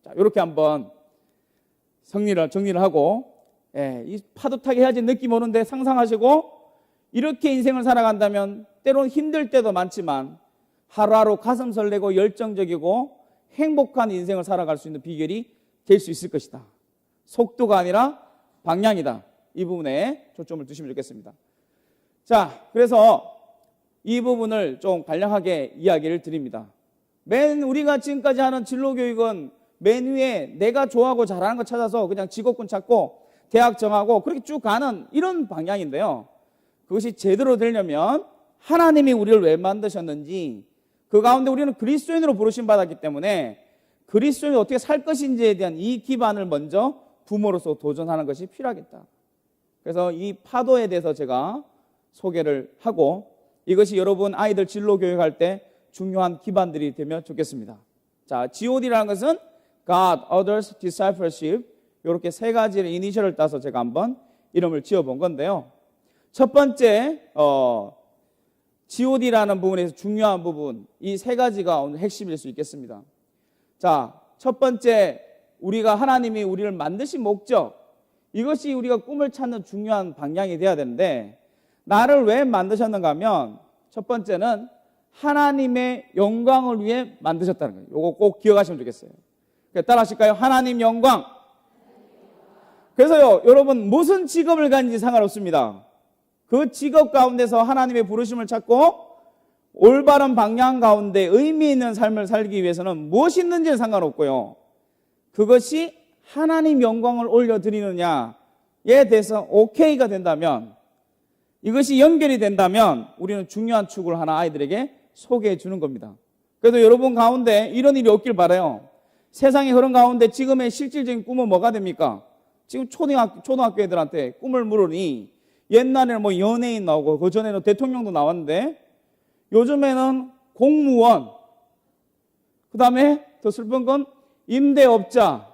자, 이렇게 한번 정리를 하고 이 파도 타기 해야지 느낌 오는데 상상하시고 이렇게 인생을 살아간다면 때로는 힘들 때도 많지만 하루하루 가슴 설레고 열정적이고 행복한 인생을 살아갈 수 있는 비결이 될 수 있을 것이다. 속도가 아니라 방향이다. 이 부분에 초점을 두시면 좋겠습니다. 자, 그래서 이 부분을 좀 간략하게 이야기를 드립니다. 우리가 지금까지 하는 진로교육은 맨 위에 내가 좋아하고 잘하는 거 찾아서 그냥 직업군 찾고 대학 정하고 그렇게 쭉 가는 이런 방향인데요. 그것이 제대로 되려면 하나님이 우리를 왜 만드셨는지, 그 가운데 우리는 그리스도인으로 부르심 받았기 때문에 그리스도인이 어떻게 살 것인지에 대한 이 기반을 먼저 부모로서 도전하는 것이 필요하겠다. 그래서 이 파도에 대해서 제가 소개를 하고 이것이 여러분 아이들 진로 교육할 때 중요한 기반들이 되면 좋겠습니다. 자, GOD라는 것은 God, Others, Discipleship, 이렇게 세 가지의 이니셜을 따서 제가 한번 이름을 지어본 건데요. 첫 번째 GOD라는 부분에서 중요한 부분, 이 세 가지가 오늘 핵심일 수 있겠습니다. 자, 첫 번째, 하나님이 우리를 만드신 목적, 이것이 우리가 꿈을 찾는 중요한 방향이 돼야 되는데, 나를 왜 만드셨는가 하면 첫 번째는 하나님의 영광을 위해 만드셨다는 거예요. 이거 꼭 기억하시면 좋겠어요. 따라 하실까요? 하나님 영광. 그래서요, 여러분 무슨 직업을 가진지 상관없습니다. 그 직업 가운데서 하나님의 부르심을 찾고 올바른 방향 가운데 의미 있는 삶을 살기 위해서는 무엇이 있는지는 상관없고요. 그것이 하나님 영광을 올려드리느냐에 대해서 오케이가 된다면, 이것이 연결이 된다면 우리는 중요한 축을 하나 아이들에게 소개해 주는 겁니다. 그래서 여러분 가운데 이런 일이 없길 바라요. 세상의 흐름 가운데 지금의 실질적인 꿈은 뭐가 됩니까? 지금 초등학교 애들한테 꿈을 물으니 옛날에는 뭐 연예인 나오고 그 전에는 대통령도 나왔는데 요즘에는 공무원, 그 다음에 더 슬픈 건 임대업자.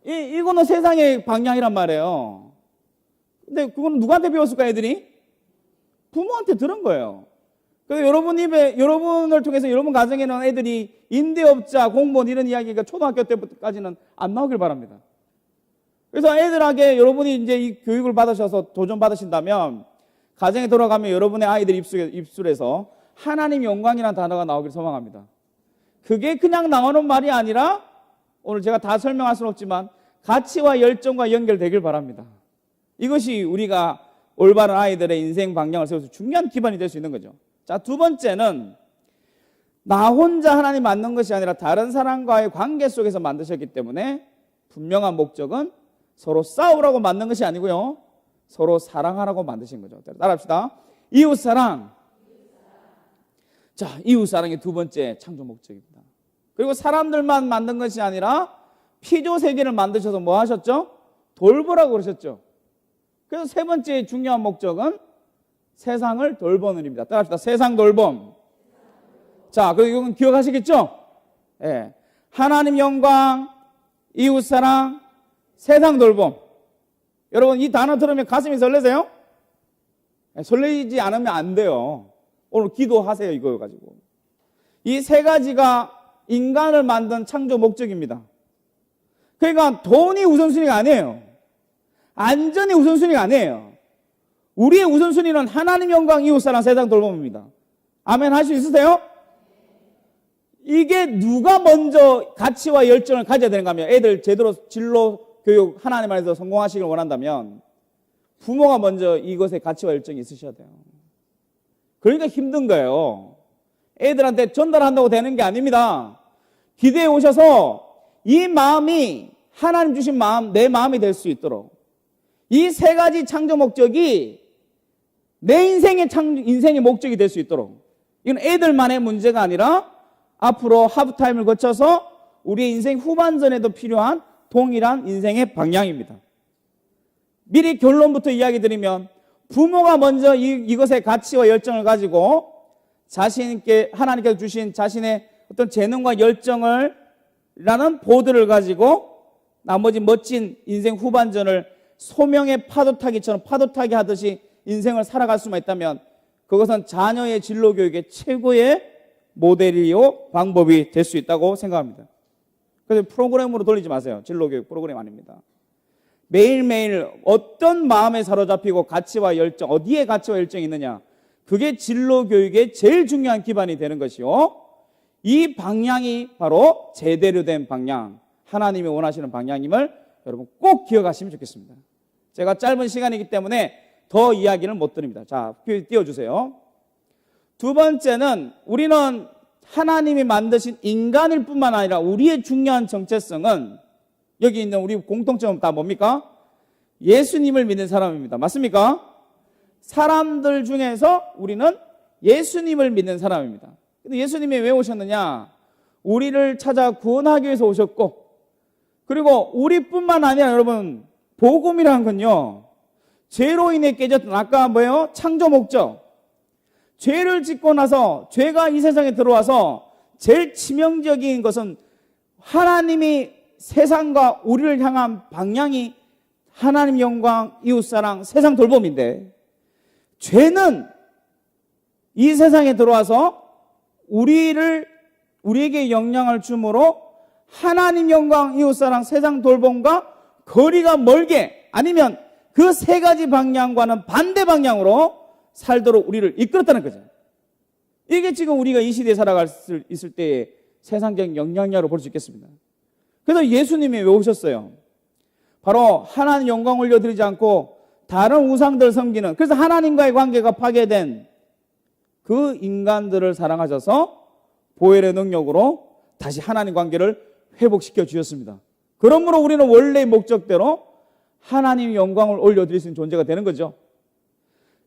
이거는 세상의 방향이란 말이에요. 근데 그건 누구한테 배웠을까 애들이? 부모한테 들은 거예요. 그래서 여러분을 통해서 여러분 가정에는 애들이 임대업자, 공무원 이런 이야기가 초등학교 때까지는 안 나오길 바랍니다. 그래서 애들에게 여러분이 이제 이 교육을 받으셔서 도전 받으신다면 가정에 돌아가면 여러분의 아이들 입술에서 하나님 영광이라는 단어가 나오길 소망합니다. 그게 그냥 나오는 말이 아니라 오늘 제가 다 설명할 수는 없지만 가치와 열정과 연결되길 바랍니다. 이것이 우리가 올바른 아이들의 인생 방향을 세워서 중요한 기반이 될 수 있는 거죠. 자, 두 번째는 나 혼자 하나님 만든 것이 아니라 다른 사람과의 관계 속에서 만드셨기 때문에 분명한 목적은 서로 싸우라고 만든 것이 아니고요. 서로 사랑하라고 만드신 거죠. 따라합시다. 이웃사랑. 자, 이웃사랑이 두 번째 창조 목적입니다. 그리고 사람들만 만든 것이 아니라 피조세계를 만드셔서 뭐 하셨죠? 돌보라고 그러셨죠. 그래서 세 번째 중요한 목적은 세상을 돌보는 일입니다. 따라합시다. 세상 돌봄. 자, 그리고 이건 기억하시겠죠? 예. 하나님 영광, 이웃사랑, 세상 돌봄. 여러분 이 단어 들으면 가슴이 설레세요? 예, 설레지 않으면 안 돼요. 오늘 기도하세요. 이거 가지고. 이 세 가지가 인간을 만든 창조 목적입니다. 그러니까 돈이 우선순위가 아니에요. 안전이 우선순위가 아니에요. 우리의 우선순위는 하나님 영광, 이웃사랑, 세상 돌봄입니다. 아멘 할 수 있으세요? 이게 누가 먼저 가치와 열정을 가져야 되는가 하면 애들 제대로 진로 교육 하나님 안에서 성공하시길 원한다면 부모가 먼저 이것에 가치와 열정이 있으셔야 돼요. 그러니까 힘든 거예요. 애들한테 전달한다고 되는 게 아닙니다. 기대해 오셔서 이 마음이 하나님 주신 마음, 내 마음이 될 수 있도록 이 세 가지 창조 목적이 내 인생의 목적이 될 수 있도록, 이건 애들만의 문제가 아니라 앞으로 하프타임을 거쳐서 우리의 인생 후반전에도 필요한 동일한 인생의 방향입니다. 미리 결론부터 이야기 드리면 부모가 먼저 이것의 가치와 열정을 가지고 자신께 하나님께서 주신 자신의 어떤 재능과 열정을 라는 보드를 가지고 나머지 멋진 인생 후반전을 소명의 파도타기처럼 파도타기 하듯이 인생을 살아갈 수만 있다면 그것은 자녀의 진로 교육의 최고의 모델이요 방법이 될 수 있다고 생각합니다. 그래서 프로그램으로 돌리지 마세요. 진로 교육 프로그램 아닙니다. 매일매일 어떤 마음에 사로잡히고 가치와 열정, 어디에 가치와 열정이 있느냐, 그게 진로 교육의 제일 중요한 기반이 되는 것이요, 이 방향이 바로 제대로 된 방향, 하나님이 원하시는 방향임을 여러분 꼭 기억하시면 좋겠습니다. 제가 짧은 시간이기 때문에 더 이야기를 못 드립니다. 자, 띄워주세요. 두 번째는 우리는 하나님이 만드신 인간일 뿐만 아니라 우리의 중요한 정체성은 여기 있는 우리 공통점은 다 뭡니까? 예수님을 믿는 사람입니다. 맞습니까? 사람들 중에서 우리는 예수님을 믿는 사람입니다. 근데 예수님이 왜 오셨느냐? 우리를 찾아 구원하기 위해서 오셨고, 그리고 우리뿐만 아니라 여러분, 복음이라는 건요, 죄로 인해 깨졌던 아까 뭐예요? 창조 목적. 죄를 짓고 나서 죄가 이 세상에 들어와서 제일 치명적인 것은 하나님이 세상과 우리를 향한 방향이 하나님 영광, 이웃사랑, 세상 돌봄인데, 죄는 이 세상에 들어와서 우리에게 영향을 주므로 하나님 영광, 이웃사랑, 세상 돌봄과 거리가 멀게, 아니면 그 세 가지 방향과는 반대 방향으로 살도록 우리를 이끌었다는 거죠. 이게 지금 우리가 이 시대에 살아갈 수 있을 때의 세상적인 영향력으로 볼 수 있겠습니다. 그래서 예수님이 왜 오셨어요? 바로 하나님 영광 올려드리지 않고 다른 우상들 섬기는, 그래서 하나님과의 관계가 파괴된 그 인간들을 사랑하셔서 보혈의 능력으로 다시 하나님 관계를 회복시켜 주셨습니다. 그러므로 우리는 원래의 목적대로 하나님 영광을 올려드릴 수 있는 존재가 되는 거죠.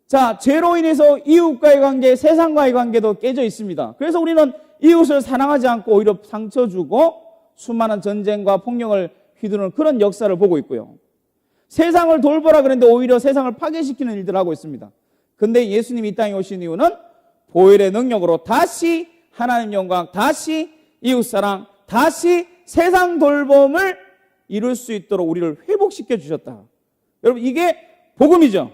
자, 죄로 인해서 이웃과의 관계, 세상과의 관계도 깨져 있습니다. 그래서 우리는 이웃을 사랑하지 않고 오히려 상처 주고 수많은 전쟁과 폭력을 휘두르는 그런 역사를 보고 있고요. 세상을 돌보라 그랬는데 오히려 세상을 파괴시키는 일들을 하고 있습니다. 근데 예수님이 이 땅에 오신 이유는 보혈의 능력으로 다시 하나님 영광, 다시 이웃사랑, 다시 세상 돌봄을 이룰 수 있도록 우리를 회복시켜 주셨다. 여러분, 이게 복음이죠.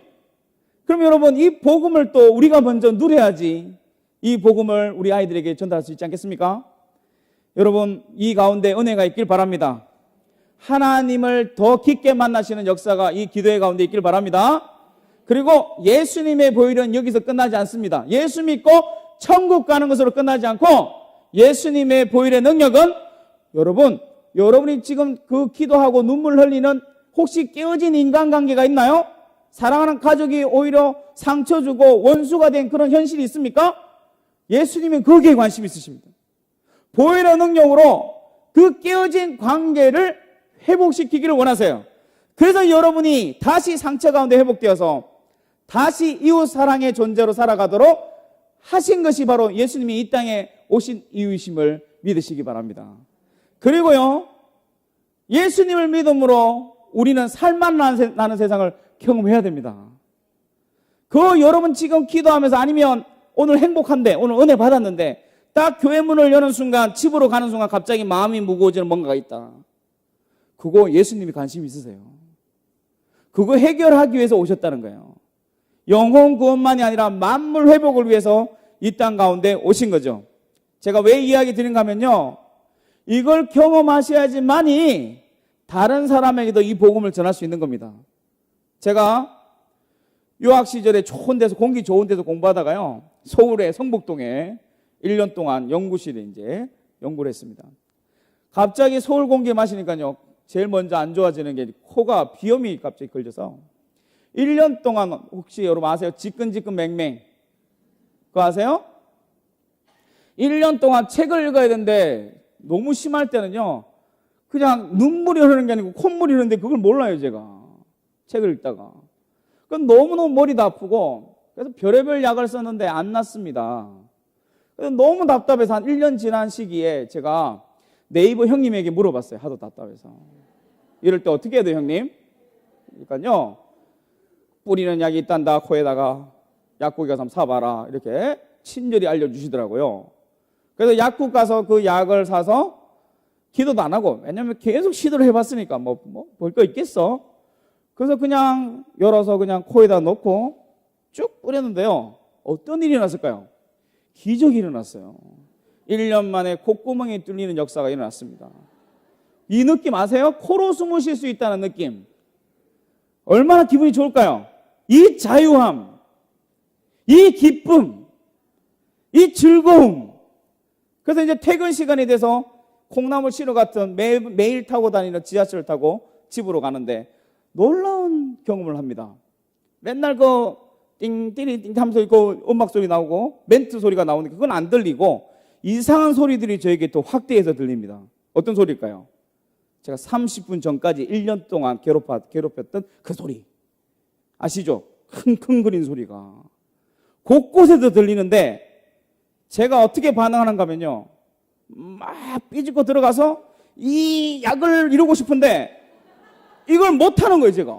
그럼 여러분, 이 복음을 또 우리가 먼저 누려야지 이 복음을 우리 아이들에게 전달할 수 있지 않겠습니까? 여러분, 이 가운데 은혜가 있길 바랍니다. 하나님을 더 깊게 만나시는 역사가 이 기도회 가운데 있길 바랍니다. 그리고 예수님의 보혈은 여기서 끝나지 않습니다. 예수 믿고 천국 가는 것으로 끝나지 않고 예수님의 보혈의 능력은 여러분이 지금 그 기도하고 눈물 흘리는 혹시 깨어진 인간관계가 있나요? 사랑하는 가족이 오히려 상처 주고 원수가 된 그런 현실이 있습니까? 예수님은 거기에 관심이 있으십니다. 보혈의 능력으로 그 깨어진 관계를 회복시키기를 원하세요. 그래서 여러분이 다시 상처 가운데 회복되어서 다시 이웃 사랑의 존재로 살아가도록 하신 것이 바로 예수님이 이 땅에 오신 이유이심을 믿으시기 바랍니다. 그리고요, 예수님을 믿음으로 우리는 살만 나는 세상을 경험해야 됩니다. 그 여러분 지금 기도하면서 아니면 오늘 행복한데, 오늘 은혜 받았는데 딱 교회 문을 여는 순간, 집으로 가는 순간 갑자기 마음이 무거워지는 뭔가가 있다. 그거 예수님이 관심이 있으세요. 그거 해결하기 위해서 오셨다는 거예요. 영혼 구원만이 아니라 만물 회복을 위해서 이 땅 가운데 오신 거죠. 제가 왜 이야기 드린가 하면요, 이걸 경험하셔야지만이 다른 사람에게도 이 복음을 전할 수 있는 겁니다. 제가 유학 시절에 좋은 데서, 공기 좋은 데서 공부하다가요, 서울의 성북동에 1년 동안 연구실에 이제 연구를 했습니다. 갑자기 서울 공기 마시니까요, 제일 먼저 안 좋아지는 게 코가 비염이 갑자기 걸려서 1년 동안, 혹시 여러분 아세요? 지끈지끈 맹맹. 그거 아세요? 1년 동안 책을 읽어야 되는데 너무 심할 때는요, 그냥 눈물이 흐르는 게 아니고 콧물이 흐르는데 그걸 몰라요, 제가. 책을 읽다가. 그건 너무너무 머리도 아프고, 그래서 별의별 약을 썼는데 안 낫습니다. 그래서 너무 답답해서 한 1년 지난 시기에 제가 네이버 형님에게 물어봤어요. 하도 답답해서. 이럴 때 어떻게 해야 돼요, 형님? 그러니까요, 뿌리는 약이 있단다, 코에다가. 약국에 가서 한번 사봐라. 이렇게 친절히 알려주시더라고요. 그래서 약국 가서 그 약을 사서 기도도 안 하고, 왜냐면 계속 시도를 해봤으니까 볼 거 있겠어. 그래서 그냥 열어서 그냥 코에다 넣고 쭉 뿌렸는데요, 어떤 일이 일어났을까요? 기적이 일어났어요. 1년 만에 콧구멍이 뚫리는 역사가 일어났습니다. 이 느낌 아세요? 코로 숨을 쉴 수 있다는 느낌. 얼마나 기분이 좋을까요? 이 자유함, 이 기쁨, 이 즐거움. 그래서 이제 퇴근 시간이 돼서 콩나물 씨로 같은 매일 타고 다니는 지하철을 타고 집으로 가는데 놀라운 경험을 합니다. 맨날 그 띵띠리띵 하면서 그 음악 소리 나오고 멘트 소리가 나오는데 그건 안 들리고 이상한 소리들이 저에게 또 확대해서 들립니다. 어떤 소리일까요? 제가 30분 전까지 1년 동안 괴롭혔던 그 소리. 아시죠? 킁킁거리는 소리가. 곳곳에서 들리는데 제가 어떻게 반응하는가 하면요. 막 삐집고 들어가서 이 약을 이루고 싶은데 이걸 못하는 거예요, 제가.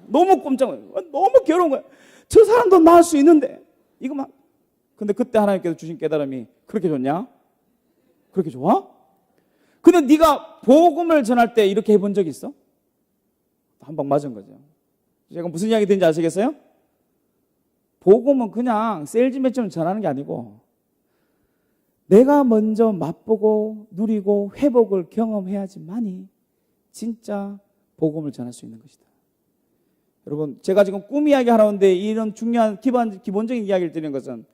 너무 꼼짝해요. 너무 괴로운 거예요. 저 사람도 나을 수 있는데 이거만. 근데 그때 하나님께서 주신 깨달음이 그렇게 좋냐? 그렇게 좋아? 근데 네가 복음을 전할 때 이렇게 해본 적 있어? 한 방 맞은 거죠. 제가 무슨 이야기 드는지 아시겠어요? 복음은 그냥 세일즈 매처럼 전하는 게 아니고 내가 먼저 맛보고 누리고 회복을 경험해야지만이 진짜 복음을 전할 수 있는 것이다. 여러분, 제가 지금 꿈 이야기 하는데 이런 중요한 기본적인 이야기를 드리는 것은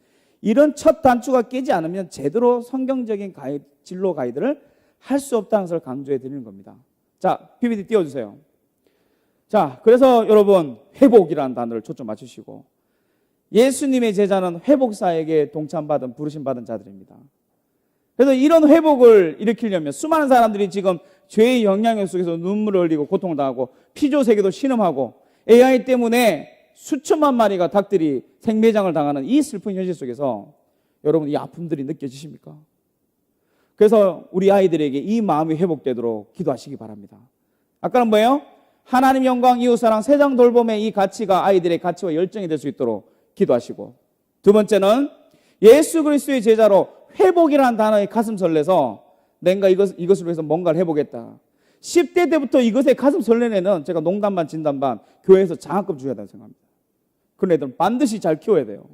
이런 첫 단추가 깨지 않으면 제대로 성경적인 진로 가이드를 할 수 없다는 것을 강조해 드리는 겁니다. 자, PPT 띄워주세요. 자, 그래서 여러분 회복이라는 단어를 초점 맞추시고 예수님의 제자는 회복사에게 동참받은 부르심받은 자들입니다. 그래서 이런 회복을 일으키려면 수많은 사람들이 지금 죄의 영향력 속에서 눈물을 흘리고 고통을 당하고 피조세계도 신음하고 AI 때문에 수천만 마리가 닭들이 생매장을 당하는 이 슬픈 현실 속에서 여러분 이 아픔들이 느껴지십니까? 그래서 우리 아이들에게 이 마음이 회복되도록 기도하시기 바랍니다. 아까는 뭐예요? 하나님 영광, 이웃사랑, 세상 돌봄의 이 가치가 아이들의 가치와 열정이 될 수 있도록 기도하시고, 두 번째는 예수 그리스도의 제자로 회복이라는 단어에 가슴 설레서 내가 이것을 위해서 뭔가를 해보겠다. 10대 때부터 이것에 가슴 설레는 애는 제가 농담반 진담반 교회에서 장학금 줘야 된다고 생각합니다. 그런 애들은 반드시 잘 키워야 돼요.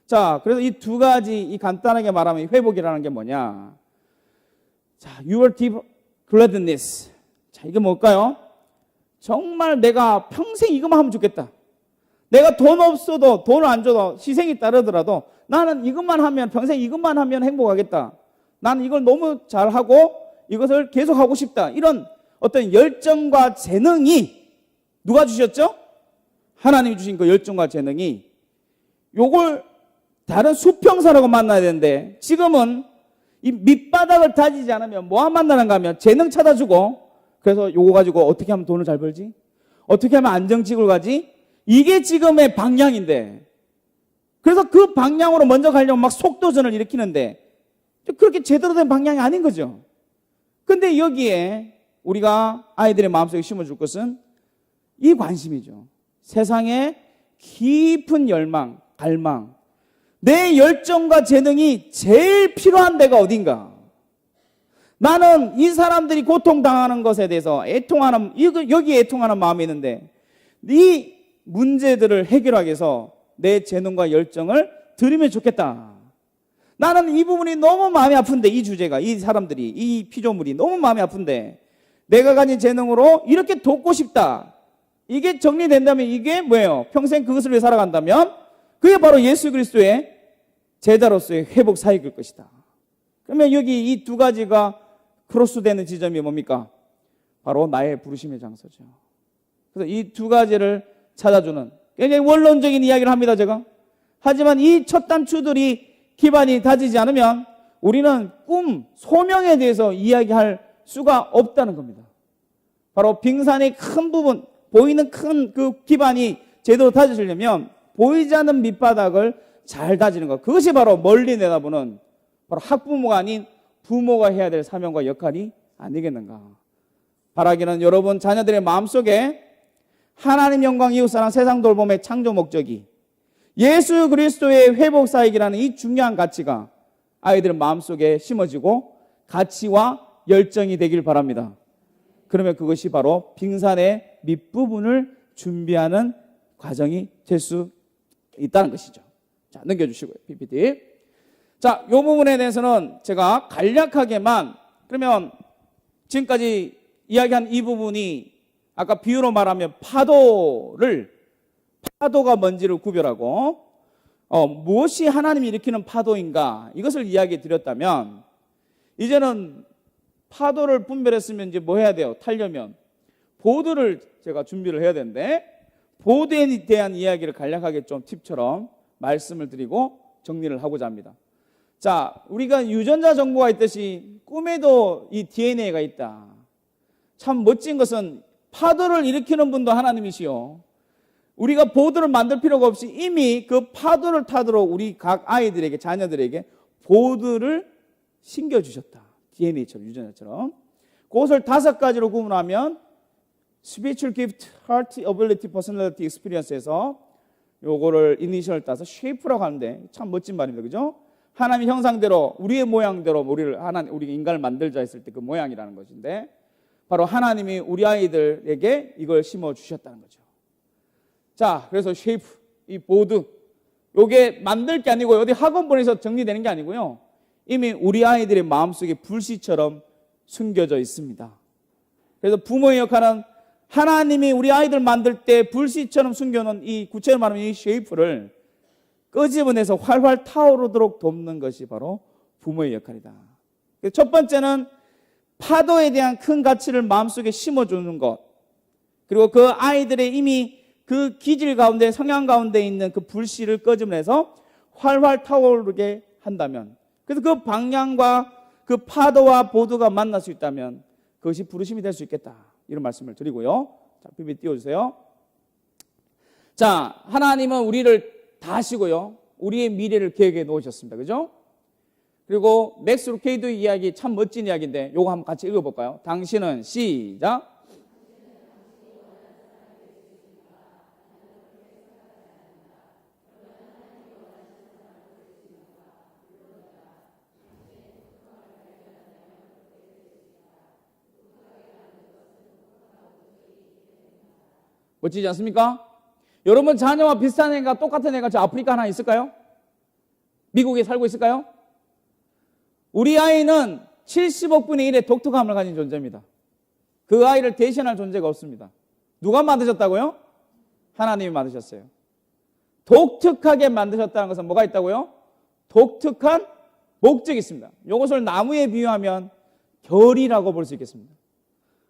자, 그래서 이 두 가지, 이 간단하게 말하면 회복이라는 게 뭐냐? 자, your deep gladness. 자, 이게 뭘까요? 정말 내가 평생 이것만 하면 좋겠다. 내가 돈 없어도 돈을 안 줘도 희생이 따르더라도 나는 이것만 하면 평생 이것만 하면 행복하겠다. 나는 이걸 너무 잘하고 이것을 계속 하고 싶다. 이런 어떤 열정과 재능이 누가 주셨죠? 하나님이 주신 그 열정과 재능이 요걸 다른 수평사라고 만나야 되는데 지금은 이 밑바닥을 다지지 않으면 뭐만 만나는가 하면 재능 찾아주고 그래서 요거 가지고 어떻게 하면 돈을 잘 벌지? 어떻게 하면 안정직을 가지? 이게 지금의 방향인데 그래서 그 방향으로 먼저 가려면 막 속도전을 일으키는데 그렇게 제대로 된 방향이 아닌 거죠. 근데 여기에 우리가 아이들의 마음속에 심어줄 것은 이 관심이죠. 세상에 깊은 열망, 갈망, 내 열정과 재능이 제일 필요한 데가 어딘가. 나는 이 사람들이 고통당하는 것에 대해서 애통하는, 여기에 애통하는 마음이 있는데 이 문제들을 해결하기 위해서 내 재능과 열정을 들이면 좋겠다. 나는 이 부분이 너무 마음이 아픈데 이 주제가, 이 사람들이, 이 피조물이 너무 마음이 아픈데 내가 가진 재능으로 이렇게 돕고 싶다. 이게 정리된다면 이게 뭐예요? 평생 그것을 위해 살아간다면 그게 바로 예수 그리스도의 제자로서의 회복 사역일 것이다. 그러면 여기 이 두 가지가 크로스되는 지점이 뭡니까? 바로 나의 부르심의 장소죠. 그래서 이 두 가지를 찾아주는 굉장히 원론적인 이야기를 합니다, 제가. 하지만 이 첫 단추들이 기반이 다지지 않으면 우리는 꿈, 소명에 대해서 이야기할 수가 없다는 겁니다. 바로 빙산의 큰 부분, 보이는 큰 그 기반이 제대로 다져지려면 보이지 않는 밑바닥을 잘 다지는 것. 그것이 바로 멀리 내다보는 바로 학부모가 아닌 부모가 해야 될 사명과 역할이 아니겠는가. 바라기는 여러분 자녀들의 마음속에 하나님 영광, 이웃사랑, 세상 돌봄의 창조 목적이 예수 그리스도의 회복사역이라는 이 중요한 가치가 아이들 마음속에 심어지고 가치와 열정이 되길 바랍니다. 그러면 그것이 바로 빙산의 밑부분을 준비하는 과정이 될 수 있다는 것이죠. 자, 넘겨주시고요. PPT. 자, 이 부분에 대해서는 제가 간략하게만, 그러면 지금까지 이야기한 이 부분이 아까 비유로 말하면 파도가 뭔지를 구별하고 무엇이 하나님이 일으키는 파도인가 이것을 이야기해 드렸다면, 이제는 파도를 분별했으면 이제 뭐 해야 돼요? 타려면 보드를 제가 준비를 해야 되는데, 보드에 대한 이야기를 간략하게 좀 팁처럼 말씀을 드리고 정리를 하고자 합니다. 자, 우리가 유전자 정보가 있듯이 꿈에도 이 DNA가 있다. 참 멋진 것은 파도를 일으키는 분도 하나님이시요, 우리가 보드를 만들 필요가 없이 이미 그 파도를 타도록 우리 각 아이들에게, 자녀들에게 보드를 심겨주셨다. DNA처럼, 유전자처럼. 그것을 5가지로 구분하면 Spiritual Gift, Heart, Ability, Personality, Experience에서 요거를 이니셜을 따서 쉐이프라고 하는데 참 멋진 말입니다. 그죠? 하나님의 형상대로, 우리의 모양대로 우리 인간을 만들자 했을 때 그 모양이라는 것인데, 바로 하나님이 우리 아이들에게 이걸 심어주셨다는 거죠. 자, 그래서 쉐이프, 이 보드, 요게 만들 게 아니고 어디 학원 보내서 정리되는 게 아니고요, 이미 우리 아이들의 마음속에 불씨처럼 숨겨져 있습니다. 그래서 부모의 역할은 하나님이 우리 아이들 만들 때 불씨처럼 숨겨놓은 이, 구체로 말하면 이 쉐이프를 끄집어내서 활활 타오르도록 돕는 것이 바로 부모의 역할이다. 첫 번째는 파도에 대한 큰 가치를 마음속에 심어주는 것, 그리고 그 아이들의 이미 그 기질 가운데, 성향 가운데 있는 그 불씨를 끄집어내서 활활 타오르게 한다면, 그래서 그 방향과 그 파도와 보드가 만날 수 있다면 그것이 부르심이 될 수 있겠다, 이런 말씀을 드리고요. 자, PPT 띄워주세요. 자, 하나님은 우리를 다 아시고요, 우리의 미래를 계획해 놓으셨습니다. 그죠? 그리고 맥스 루케이드의 이야기 참 멋진 이야기인데 요거 한번 같이 읽어볼까요? 당신은, 시작. 멋지지 않습니까? 여러분 자녀와 비슷한 애가, 똑같은 애가 저 아프리카 하나 있을까요? 미국에 살고 있을까요? 우리 아이는 70억 분의 1의 독특함을 가진 존재입니다. 그 아이를 대신할 존재가 없습니다. 누가 만드셨다고요? 하나님이 만드셨어요. 독특하게 만드셨다는 것은 뭐가 있다고요? 독특한 목적이 있습니다. 이것을 나무에 비유하면 결이라고 볼 수 있겠습니다.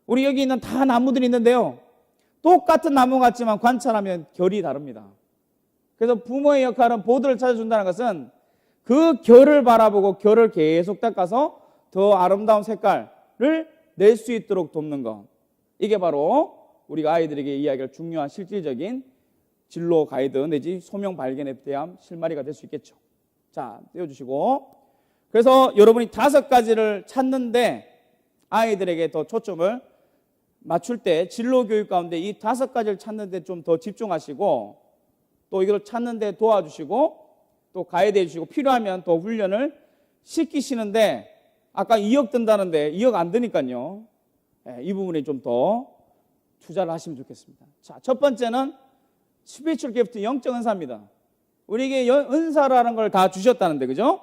우리 여기 있는 다 나무들이 있는데요, 똑같은 나무 같지만 관찰하면 결이 다릅니다. 그래서 부모의 역할은 보드를 찾아준다는 것은 그 결을 바라보고 결을 계속 닦아서 더 아름다운 색깔을 낼 수 있도록 돕는 것, 이게 바로 우리가 아이들에게 이야기할 중요한 실질적인 진로 가이드 내지 소명 발견에 대한 실마리가 될 수 있겠죠. 자, 띄워주시고, 그래서 여러분이 5가지를 찾는데 아이들에게 더 초점을 맞출 때 진로 교육 가운데 이 5가지를 찾는 데 좀 더 집중하시고, 또 이걸 찾는 데 도와주시고, 또 가이드 해주시고, 필요하면 더 훈련을 시키시는데, 아까 2억 든다는데 2억 안 드니까요, 이 부분에 좀 더 투자를 하시면 좋겠습니다. 자, 첫 번째는 스피리추얼 기프트, 영적 은사입니다. 우리에게 은사라는 걸 다 주셨다는데, 그죠?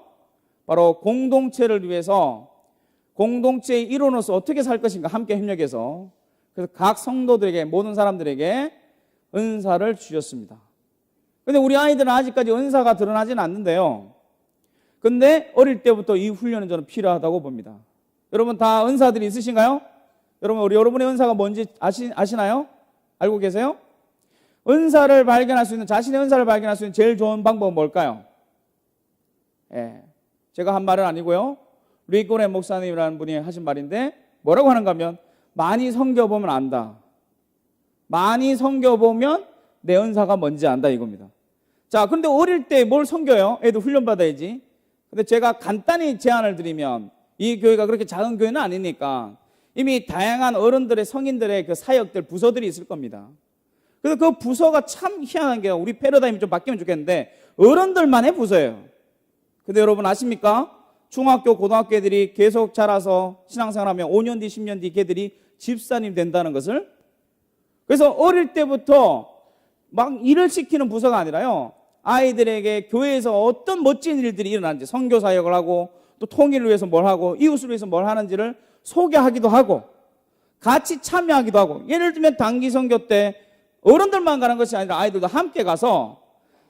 바로 공동체를 위해서, 공동체의 일원으로서 어떻게 살 것인가 함께 협력해서, 그래서 각 성도들에게, 모든 사람들에게 은사를 주셨습니다. 근데 우리 아이들은 아직까지 은사가 드러나지는 않는데요, 근데 어릴 때부터 이 훈련은 저는 필요하다고 봅니다. 여러분 다 은사들이 있으신가요? 여러분의 은사가 뭔지 아시나요? 알고 계세요? 은사를 발견할 수 있는, 자신의 은사를 발견할 수 있는 제일 좋은 방법은 뭘까요? 제가 한 말은 아니고요, 리코네 목사님이라는 분이 하신 말인데, 뭐라고 하는가 하면, 많이 섬겨보면 안다. 많이 섬겨보면 내 은사가 뭔지 안다, 이겁니다. 자, 근데 어릴 때 뭘 섬겨요? 애도 훈련받아야지. 근데 제가 간단히 제안을 드리면, 이 교회가 그렇게 작은 교회는 아니니까 이미 다양한 어른들의, 성인들의 그 사역들, 부서들이 있을 겁니다. 그래서 그 부서가 참 희한한 게, 우리 패러다임이 좀 바뀌면 좋겠는데 어른들만의 부서예요. 근데 여러분 아십니까? 중학교, 고등학교 애들이 계속 자라서 신앙생활하면 5년 뒤, 10년 뒤 걔들이 집사님 된다는 것을. 그래서 어릴 때부터 막 일을 시키는 부서가 아니라요, 아이들에게 교회에서 어떤 멋진 일들이 일어나는지, 선교 사역을 하고 또 통일을 위해서 뭘 하고 이웃을 위해서 뭘 하는지를 소개하기도 하고, 같이 참여하기도 하고, 예를 들면 단기 선교 때 어른들만 가는 것이 아니라 아이들도 함께 가서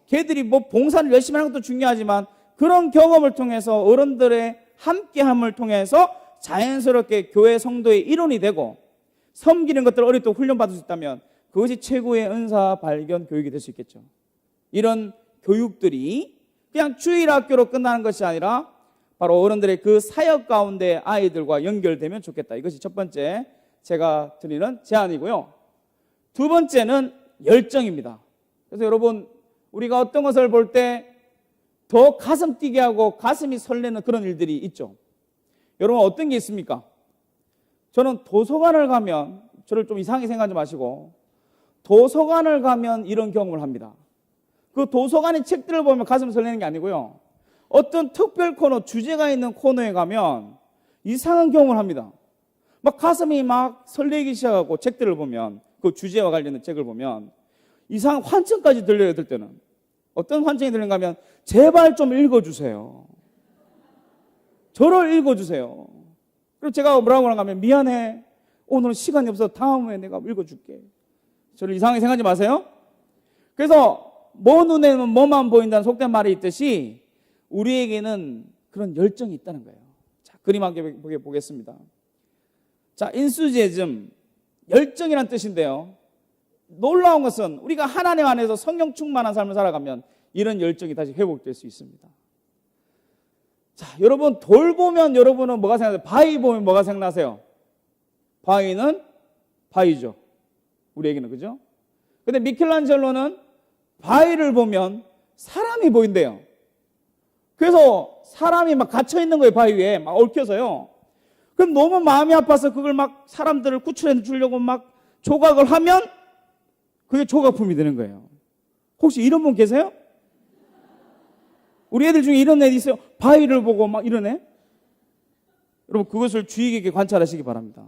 걔들이 뭐 봉사를 열심히 하는 것도 중요하지만 그런 경험을 통해서 어른들의 함께함을 통해서 자연스럽게 교회 성도의 일원이 되고 섬기는 것들을 어릴 때 훈련받을 수 있다면 그것이 최고의 은사 발견 교육이 될 수 있겠죠. 이런 교육들이 그냥 주일학교로 끝나는 것이 아니라 바로 어른들의 그 사역 가운데 아이들과 연결되면 좋겠다. 이것이 첫 번째 제가 드리는 제안이고요. 두 번째는 열정입니다. 그래서 여러분, 우리가 어떤 것을 볼 때 더 가슴 뛰게 하고 가슴이 설레는 그런 일들이 있죠. 여러분, 어떤 게 있습니까? 저는 도서관을 가면, 저를 좀 이상하게 생각하지 마시고, 도서관을 가면 이런 경험을 합니다. 그 도서관의 책들을 보면 가슴 설레는 게 아니고요, 어떤 특별 코너, 주제가 있는 코너에 가면 이상한 경험을 합니다. 막 가슴이 막 설레기 시작하고, 책들을 보면, 그 주제와 관련된 책을 보면 이상한 환청까지 들려요. 들 때는 어떤 환청이 들리는가 하면, 제발 좀 읽어주세요. 저를 읽어주세요. 그리고 제가 뭐라고 하면, 미안해, 오늘은 시간이 없어서 다음에 내가 읽어줄게. 저를 이상하게 생각하지 마세요. 그래서 뭐 눈에는 뭐만 보인다는 속된 말이 있듯이 우리에게는 그런 열정이 있다는 거예요. 자, 그림 함께 보겠습니다. 자, 인수제즘, 열정이란 뜻인데요, 놀라운 것은 우리가 하나님 안에서 성령 충만한 삶을 살아가면 이런 열정이 다시 회복될 수 있습니다. 자, 여러분, 돌 보면 여러분은 뭐가 생각나세요? 바위 보면 뭐가 생각나세요? 바위는 바위죠. 우리에게는, 그죠? 근데 미켈란젤로는 바위를 보면 사람이 보인대요. 그래서 사람이 막 갇혀 있는 거예요. 바위 위에 막 얽혀서요. 그럼 너무 마음이 아파서 그걸 막 사람들을 구출해 주려고 막 조각을 하면 그게 조각품이 되는 거예요. 혹시 이런 분 계세요? 우리 애들 중에 이런 애 있어요? 바위를 보고 막 이런 애? 여러분, 그것을 주의 깊게 관찰하시기 바랍니다.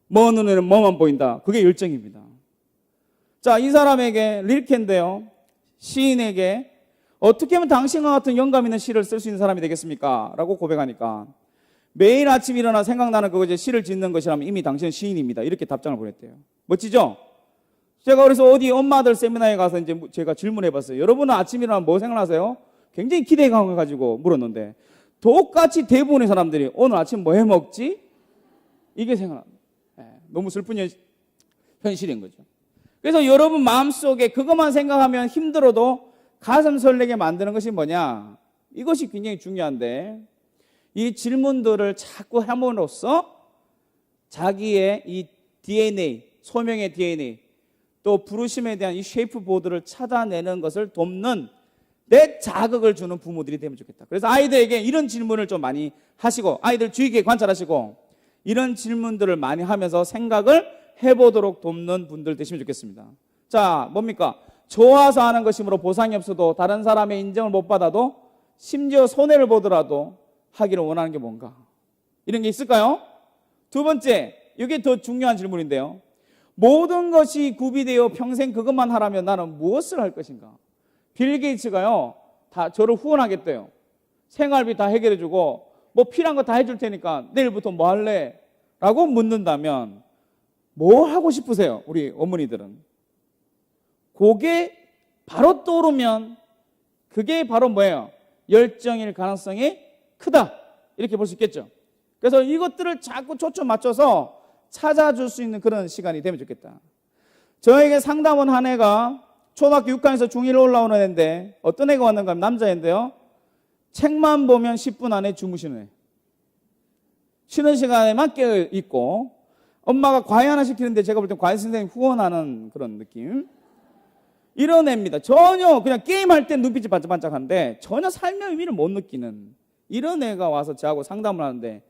먼 눈에는 뭐만 보인다. 그게 열정입니다. 자, 이 사람에게, 릴케인데요, 시인에게 어떻게 하면 당신과 같은 영감 있는 시를 쓸 수 있는 사람이 되겠습니까? 라고 고백하니까, 매일 아침 일어나 생각나는 그것에 시를 짓는 것이라면 이미 당신은 시인입니다. 이렇게 답장을 보냈대요. 멋지죠? 제가 그래서 어디 엄마들 세미나에 가서 이제 제가 질문해 봤어요. 여러분은 아침 일어나면 뭐 생각나세요? 굉장히 기대감을 가지고 물었는데, 똑같이 대부분의 사람들이 오늘 아침 뭐 해 먹지? 이게 생각납니다. 너무 슬픈 현실인 거죠. 그래서 여러분 마음속에 그것만 생각하면 힘들어도 가슴 설레게 만드는 것이 뭐냐? 이것이 굉장히 중요한데, 이 질문들을 자꾸 함으로써 자기의 이 DNA, 소명의 DNA, 또 부르심에 대한 이 쉐이프 보드를 찾아내는 것을 돕는 내 자극을 주는 부모들이 되면 좋겠다. 그래서 아이들에게 이런 질문을 좀 많이 하시고, 아이들 주의 깊게 관찰하시고, 이런 질문들을 많이 하면서 생각을 해보도록 돕는 분들 되시면 좋겠습니다. 자, 뭡니까? 좋아서 하는 것이므로 보상이 없어도, 다른 사람의 인정을 못 받아도, 심지어 손해를 보더라도 하기를 원하는 게 뭔가? 이런 게 있을까요? 두 번째, 이게 더 중요한 질문인데요, 모든 것이 구비되어 평생 그것만 하라면 나는 무엇을 할 것인가? 빌 게이츠가요, 다 저를 후원하겠대요. 생활비 다 해결해주고 뭐 필요한 거 다 해줄 테니까 내일부터 뭐 할래? 라고 묻는다면 뭐 하고 싶으세요? 우리 어머니들은. 그게 바로 떠오르면 그게 바로 뭐예요? 열정일 가능성이 크다, 이렇게 볼 수 있겠죠. 그래서 이것들을 자꾸 초점 맞춰서 찾아줄 수 있는 그런 시간이 되면 좋겠다. 저에게 상담원 한 애가 초등학교 6학년에서 중1 올라오는 애인데, 어떤 애가 왔는가 하면 남자애인데요, 책만 보면 10분 안에 주무시는 애. 쉬는 시간에만 깨어있고, 엄마가 과외 하나 시키는데 제가 볼 땐 과외 선생님 후원하는 그런 느낌. 이런 애입니다. 전혀 그냥 게임할 땐 눈빛이 반짝반짝한데 전혀 삶의 의미를 못 느끼는 이런 애가 와서 저하고 상담을 하는데,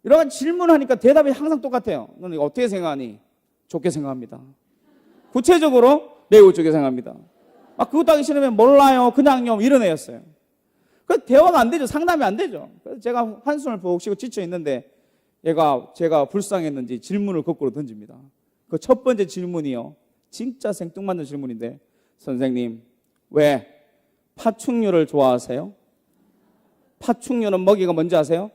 이런 질문하니까 대답이 항상 똑같아요. 너는 이거 어떻게 생각하니? 좋게 생각합니다. 구체적으로 매우 좋게 생각합니다. 막 그것도 하기 싫으면 몰라요, 그냥요, 이런 애였어요. 그래서 대화가 안 되죠. 상담이 안 되죠. 그래서 제가 한숨을 푹 쉬고 지쳐 있는데 제가 불쌍했는지 질문을 거꾸로 던집니다. 그 첫 번째 질문이요, 진짜 생뚱맞는 질문인데, 선생님, 왜 파충류를 좋아하세요? 파충류는 먹이가 뭔지 아세요?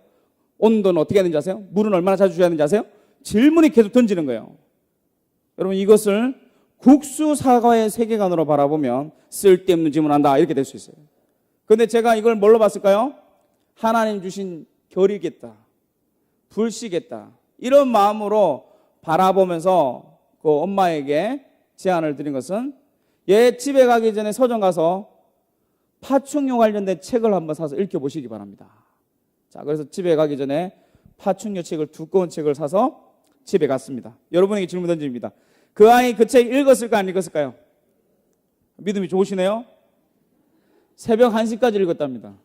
온도는 어떻게 해야 되는지 아세요? 물은 얼마나 자주 줘야 되는지 아세요? 질문이 계속 던지는 거예요. 여러분 이것을 국수 사과의 세계관으로 바라보면 쓸데없는 질문한다 이렇게 될 수 있어요. 그런데 제가 이걸 뭘로 봤을까요? 하나님 주신 결이겠다, 불씨겠다 이런 마음으로 바라보면서 그 엄마에게 제안을 드린 것은 얘 집에 가기 전에 서점 가서 파충류 관련된 책을 한번 사서 읽혀보시기 바랍니다. 자, 그래서 집에 가기 전에 파충류 책을 두꺼운 책을 사서 집에 갔습니다. 여러분에게 질문 던집니다. 그 아이 그 책 읽었을까 안 읽었을까요? 믿음이 좋으시네요. 새벽 1시까지 읽었답니다.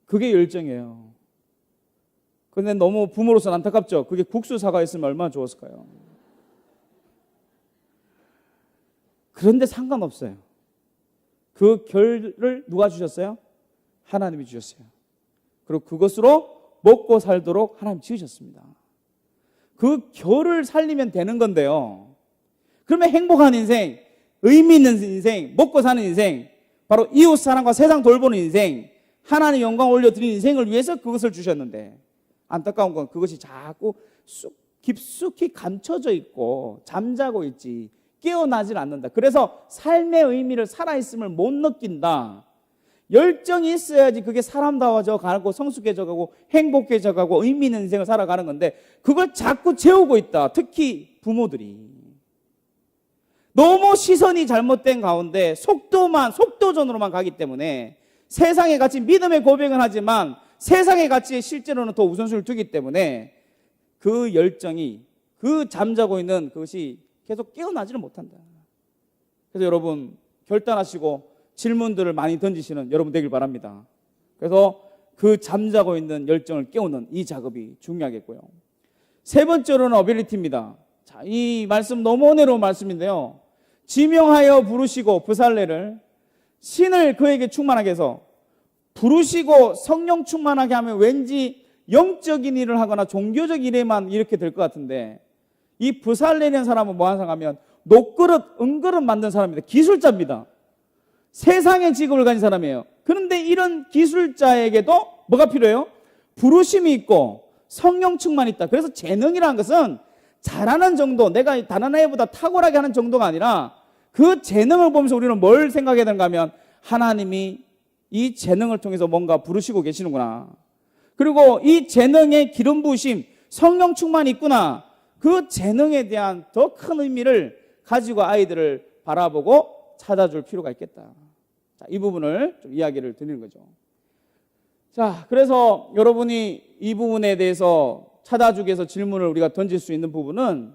그게 열정이에요. 그런데 너무 부모로서는 안타깝죠. 그게 국수 사과였으면 얼마나 좋았을까요? 그런데 상관없어요. 그 결을 누가 주셨어요? 하나님이 주셨어요. 그리고 그것으로 먹고 살도록 하나님 지으셨습니다. 그 결을 살리면 되는 건데요. 그러면 행복한 인생, 의미 있는 인생, 먹고 사는 인생, 바로 이웃 사랑과 세상 돌보는 인생, 하나님 영광 올려드리는 인생을 위해서 그것을 주셨는데 안타까운 건 그것이 자꾸 깊숙이 감춰져 있고 잠자고 있지 깨어나질 않는다. 그래서 삶의 의미를 살아있음을 못 느낀다. 열정이 있어야지 그게 사람다워져 가고 성숙해져 가고 행복해져 가고 의미 있는 인생을 살아가는 건데 그걸 자꾸 재우고 있다. 특히 부모들이 너무 시선이 잘못된 가운데 속도전으로만 가기 때문에 세상의 가치, 믿음의 고백은 하지만 세상의 가치에 실제로는 더 우선순위를 두기 때문에 그 열정이 그 잠자고 있는 그것이 계속 깨어나지를 못한다. 그래서 여러분 결단하시고 질문들을 많이 던지시는 여러분 되길 바랍니다. 그래서 그 잠자고 있는 열정을 깨우는 이 작업이 중요하겠고요. 세 번째로는 어빌리티입니다. 자, 이 말씀 너무 은혜로운 말씀인데요. 지명하여 부르시고 부살레를 신을 그에게 충만하게 해서 부르시고 성령 충만하게 하면 왠지 영적인 일을 하거나 종교적 일에만 이렇게 될 것 같은데 이 부살레라는 사람은 뭐 하는 사람이면 녹그릇, 은그릇 만든 사람입니다. 기술자입니다. 세상의 직업을 가진 사람이에요. 그런데 이런 기술자에게도 뭐가 필요해요? 부르심이 있고 성령 충만이 있다. 그래서 재능이라는 것은 잘하는 정도, 내가 다른 애보다 탁월하게 하는 정도가 아니라 그 재능을 보면서 우리는 뭘 생각해야 되는가 하면 하나님이 이 재능을 통해서 뭔가 부르시고 계시는구나. 그리고 이 재능의 기름 부으심, 성령 충만이 있구나. 그 재능에 대한 더 큰 의미를 가지고 아이들을 바라보고 찾아줄 필요가 있겠다. 자, 이 부분을 좀 이야기를 드리는 거죠. 자, 그래서 여러분이 이 부분에 대해서 찾아주기 위해서 질문을 우리가 던질 수 있는 부분은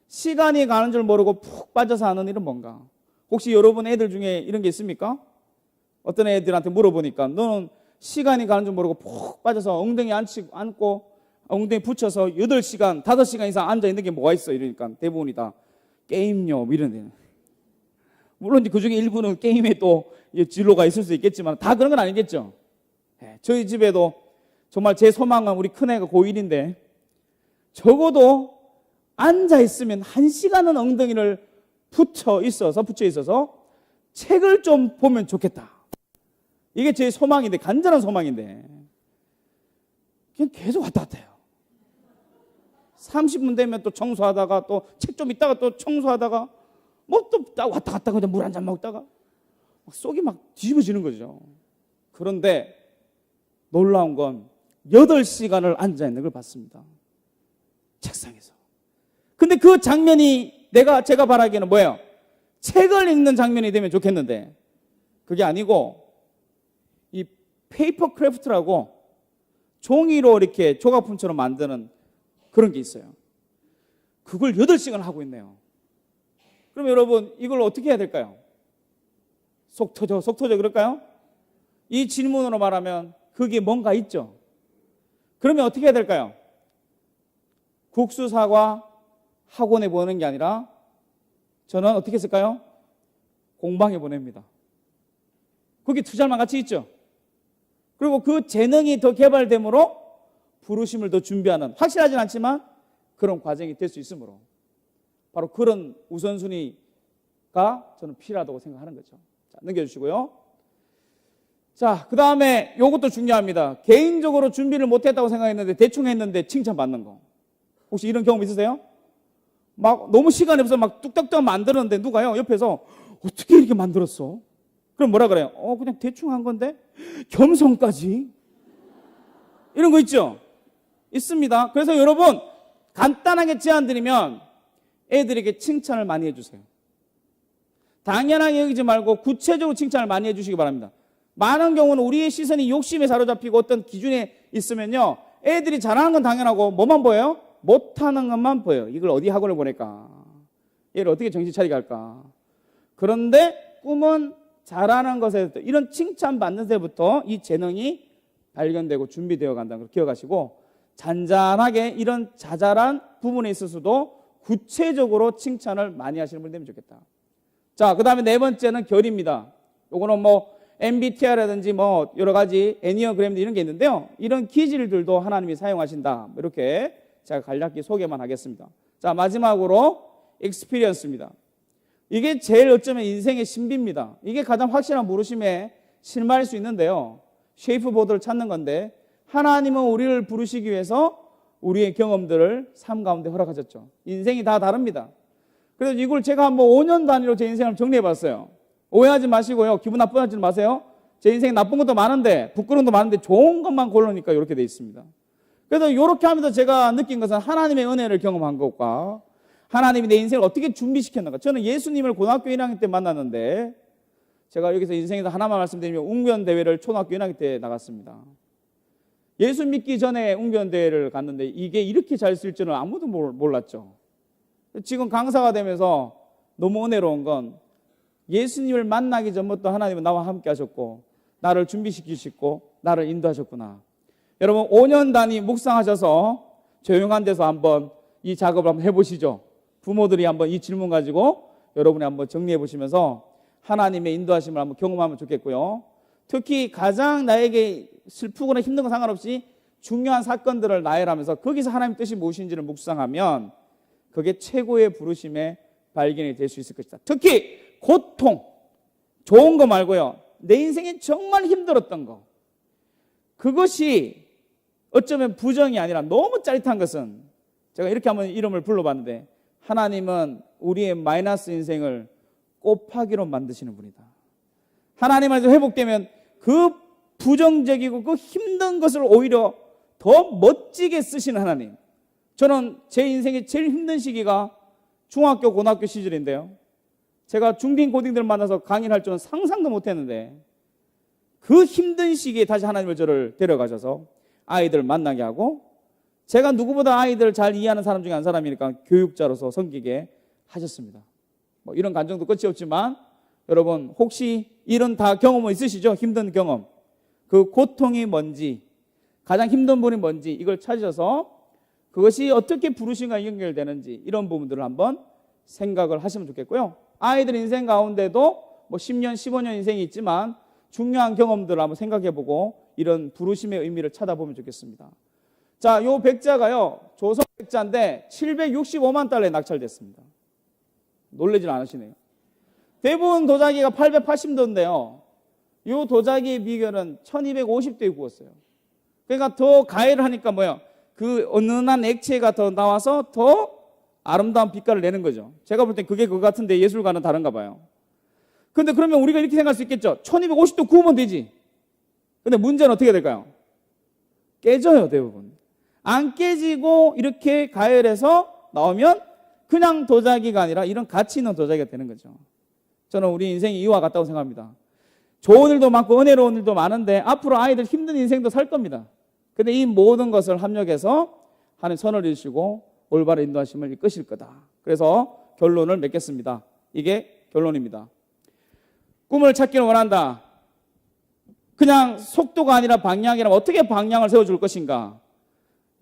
시간이 가는 줄 모르고 푹 빠져서 하는 일은 뭔가? 혹시 여러분 애들 중에 이런 게 있습니까? 어떤 애들한테 물어보니까 너는 시간이 가는 줄 모르고 푹 빠져서 엉덩이 안고 엉덩이 붙여서 8시간, 5시간 이상 앉아있는 게 뭐가 있어? 이러니까 대부분이 다 게임요 이런 데. 물론 그 중에 일부는 게임에 또 진로가 있을 수 있겠지만 다 그런 건 아니겠죠. 저희 집에도 정말 제 소망은 우리 큰애가 고1인데 적어도 앉아있으면 1시간은 엉덩이를 붙여 있어서 책을 좀 보면 좋겠다. 이게 제 소망인데, 간절한 소망인데 그냥 계속 왔다 갔다 해요. 30분 되면 또 청소하다가 또 책 좀 있다가 또 청소하다가 뭐 또 왔다 갔다 그냥 물 한 잔 먹다가 속이 막 뒤집어지는 거죠. 그런데 놀라운 건 8시간을 앉아있는 걸 봤습니다. 책상에서. 근데 그 장면이 제가 바라기에는 뭐예요? 책을 읽는 장면이 되면 좋겠는데 그게 아니고 이 페이퍼 크래프트라고 종이로 이렇게 조각품처럼 만드는 그런 게 있어요. 그걸 8시간 하고 있네요. 그럼 여러분 이걸 어떻게 해야 될까요? 속 터져 그럴까요? 이 질문으로 말하면 그게 뭔가 있죠. 그러면 어떻게 해야 될까요? 국수사과 학원에 보내는 게 아니라 저는 어떻게 했을까요? 공방에 보냅니다. 거기 투자할 만 가치 있죠. 그리고 그 재능이 더 개발됨으로 부르심을 더 준비하는, 확실하진 않지만 그런 과정이 될 수 있으므로 바로 그런 우선순위가 저는 필요하다고 생각하는 거죠. 자, 넘겨주시고요. 자, 그 다음에 이것도 중요합니다. 개인적으로 준비를 못했다고 생각했는데 대충 했는데 칭찬받는 거. 혹시 이런 경험 있으세요? 막 너무 시간이 없어서 막 뚝딱뚝딱 만드는데 누가요? 옆에서 어떻게 이렇게 만들었어? 그럼 뭐라 그래요? 그냥 대충 한 건데? 겸손까지? 이런 거 있죠? 있습니다. 그래서 여러분, 간단하게 제안 드리면 애들에게 칭찬을 많이 해주세요. 당연하게 여기지 말고 구체적으로 칭찬을 많이 해주시기 바랍니다. 많은 경우는 우리의 시선이 욕심에 사로잡히고 어떤 기준에 있으면요, 애들이 잘하는 건 당연하고 뭐만 보여요? 못하는 것만 보여요. 이걸 어디 학원을 보낼까? 얘를 어떻게 정신 차리게 할까? 그런데 꿈은 잘하는 것에부터, 이런 칭찬받는 데부터 이 재능이 발견되고 준비되어 간다는 걸 기억하시고, 잔잔하게 이런 자잘한 부분에 있어서도 구체적으로 칭찬을 많이 하시는 분이 되면 좋겠다. 자, 그 다음에 네 번째는 결입니다. 요거는 뭐 MBTI라든지 뭐 여러 가지 애니어그램 이런 게 있는데요, 이런 기질들도 하나님이 사용하신다. 이렇게 제가 간략히 소개만 하겠습니다. 자, 마지막으로 익스피리언스입니다. 이게 제일 어쩌면 인생의 신비입니다. 이게 가장 확실한 부르심에 실마일 수 있는데요, 쉐이프보드를 찾는 건데, 하나님은 우리를 부르시기 위해서 우리의 경험들을 삶 가운데 허락하셨죠. 인생이 다 다릅니다. 그래서 이걸 제가 한번 5년 단위로 제 인생을 정리해 봤어요. 오해하지 마시고요, 기분 나쁘지 마세요. 제 인생에 나쁜 것도 많은데, 부끄러운 것도 많은데 좋은 것만 고르니까 이렇게 돼 있습니다. 그래서 이렇게 하면서 제가 느낀 것은 하나님의 은혜를 경험한 것과 하나님이 내 인생을 어떻게 준비시켰는가. 저는 예수님을 고등학교 1학년 때 만났는데, 제가 여기서 인생에서 하나만 말씀드리면 웅변대회를 초등학교 1학년 때 나갔습니다. 예수 믿기 전에 웅변대회를 갔는데 이게 이렇게 잘 쓸 줄은 아무도 몰랐죠. 지금 강사가 되면서 너무 은혜로운 건, 예수님을 만나기 전부터 하나님은 나와 함께 하셨고 나를 준비시키시고 나를 인도하셨구나. 여러분, 5년 단위 묵상하셔서 조용한 데서 한번 이 작업을 한번 해보시죠. 부모들이 한번 이 질문 가지고 여러분이 한번 정리해 보시면서 하나님의 인도하심을 한번 경험하면 좋겠고요. 특히 가장 나에게 슬프거나 힘든 건 상관없이 중요한 사건들을 나열하면서 거기서 하나님 뜻이 무엇인지를 묵상하면 그게 최고의 부르심의 발견이 될 수 있을 것이다. 특히 고통, 좋은 거 말고요, 내 인생에 정말 힘들었던 거, 그것이 어쩌면 부정이 아니라 너무 짜릿한 것은, 제가 이렇게 한번 이름을 불러봤는데, 하나님은 우리의 마이너스 인생을 곱하기로 만드시는 분이다. 하나님 안에서 회복되면 그 부정적이고 그 힘든 것을 오히려 더 멋지게 쓰시는 하나님. 저는 제 인생의 제일 힘든 시기가 중학교, 고등학교 시절인데요, 제가 중딩, 고딩들 만나서 강의를 할 줄은 상상도 못했는데 그 힘든 시기에 다시 하나님을 저를 데려가셔서 아이들 만나게 하고, 제가 누구보다 아이들을 잘 이해하는 사람 중에 한 사람이니까 교육자로서 섬기게 하셨습니다. 뭐 이런 감정도 끝이 없지만, 여러분 혹시 이런 다 경험은 있으시죠? 힘든 경험, 그 고통이 뭔지, 가장 힘든 부분이 뭔지 이걸 찾으셔서 그것이 어떻게 부르심과 연결되는지 이런 부분들을 한번 생각을 하시면 좋겠고요. 아이들 인생 가운데도 뭐 10년, 15년 인생이 있지만 중요한 경험들을 한번 생각해보고 이런 부르심의 의미를 찾아보면 좋겠습니다. 자, 요 백자가요, 조선 백자인데 765만 달러에 낙찰됐습니다. 놀라질 않으시네요. 대부분 도자기가 880도인데요, 요 도자기의 비결은 1250도에 구웠어요. 그러니까 더 가열을 하니까 뭐예요? 그 은은한 액체가 더 나와서 더 아름다운 빛깔을 내는 거죠. 제가 볼 땐 그게 그거 같은데 예술과는 다른가 봐요. 근데 그러면 우리가 이렇게 생각할 수 있겠죠. 1250도 구우면 되지. 근데 문제는 어떻게 될까요? 깨져요, 대부분. 안 깨지고 이렇게 가열해서 나오면 그냥 도자기가 아니라 이런 가치 있는 도자기가 되는 거죠. 저는 우리 인생이 이와 같다고 생각합니다. 좋은 일도 많고 은혜로운 일도 많은데 앞으로 아이들 힘든 인생도 살 겁니다. 근데 이 모든 것을 합력해서 하나님 선을 이루시고 올바른 인도하심을 이끄실 거다. 그래서 결론을 맺겠습니다. 이게 결론입니다. 꿈을 찾기를 원한다. 그냥 속도가 아니라 방향이라면 어떻게 방향을 세워줄 것인가?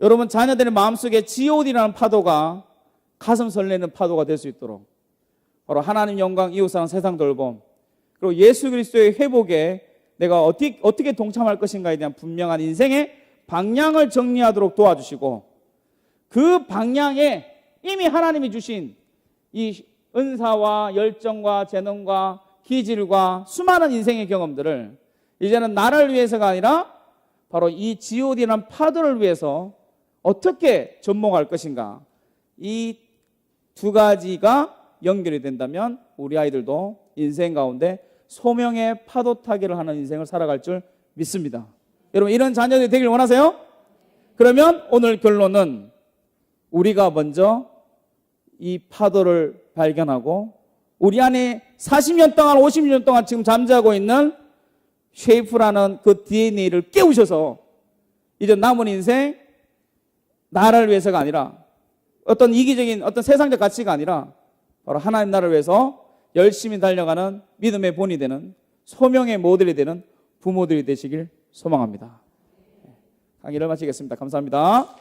여러분, 자녀들의 마음속에 G.O.D라는 파도가 가슴 설레는 파도가 될 수 있도록 바로 하나님 영광, 이웃사랑, 세상 돌봄, 그리고 예수 그리스도의 회복에 내가 어떻게 동참할 것인가에 대한 분명한 인생의 방향을 정리하도록 도와주시고, 그 방향에 이미 하나님이 주신 이 은사와 열정과 재능과 기질과 수많은 인생의 경험들을 이제는 나를 위해서가 아니라 바로 이 G.O.D라는 파도를 위해서 어떻게 접목할 것인가, 이 두 가지가 연결이 된다면 우리 아이들도 인생 가운데 소명의 파도 타기를 하는 인생을 살아갈 줄 믿습니다. 여러분, 이런 자녀들이 되길 원하세요? 그러면 오늘 결론은 우리가 먼저 이 파도를 발견하고 우리 안에 40년 동안 50년 동안 지금 잠자고 있는 쉐이프라는 그 DNA를 깨우셔서 이제 남은 인생 나라를 위해서가 아니라 어떤 이기적인 어떤 세상적 가치가 아니라 바로 하나님 나라를 위해서 열심히 달려가는 믿음의 본이 되는 소명의 모델이 되는 부모들이 되시길 소망합니다. 강의를 마치겠습니다. 감사합니다.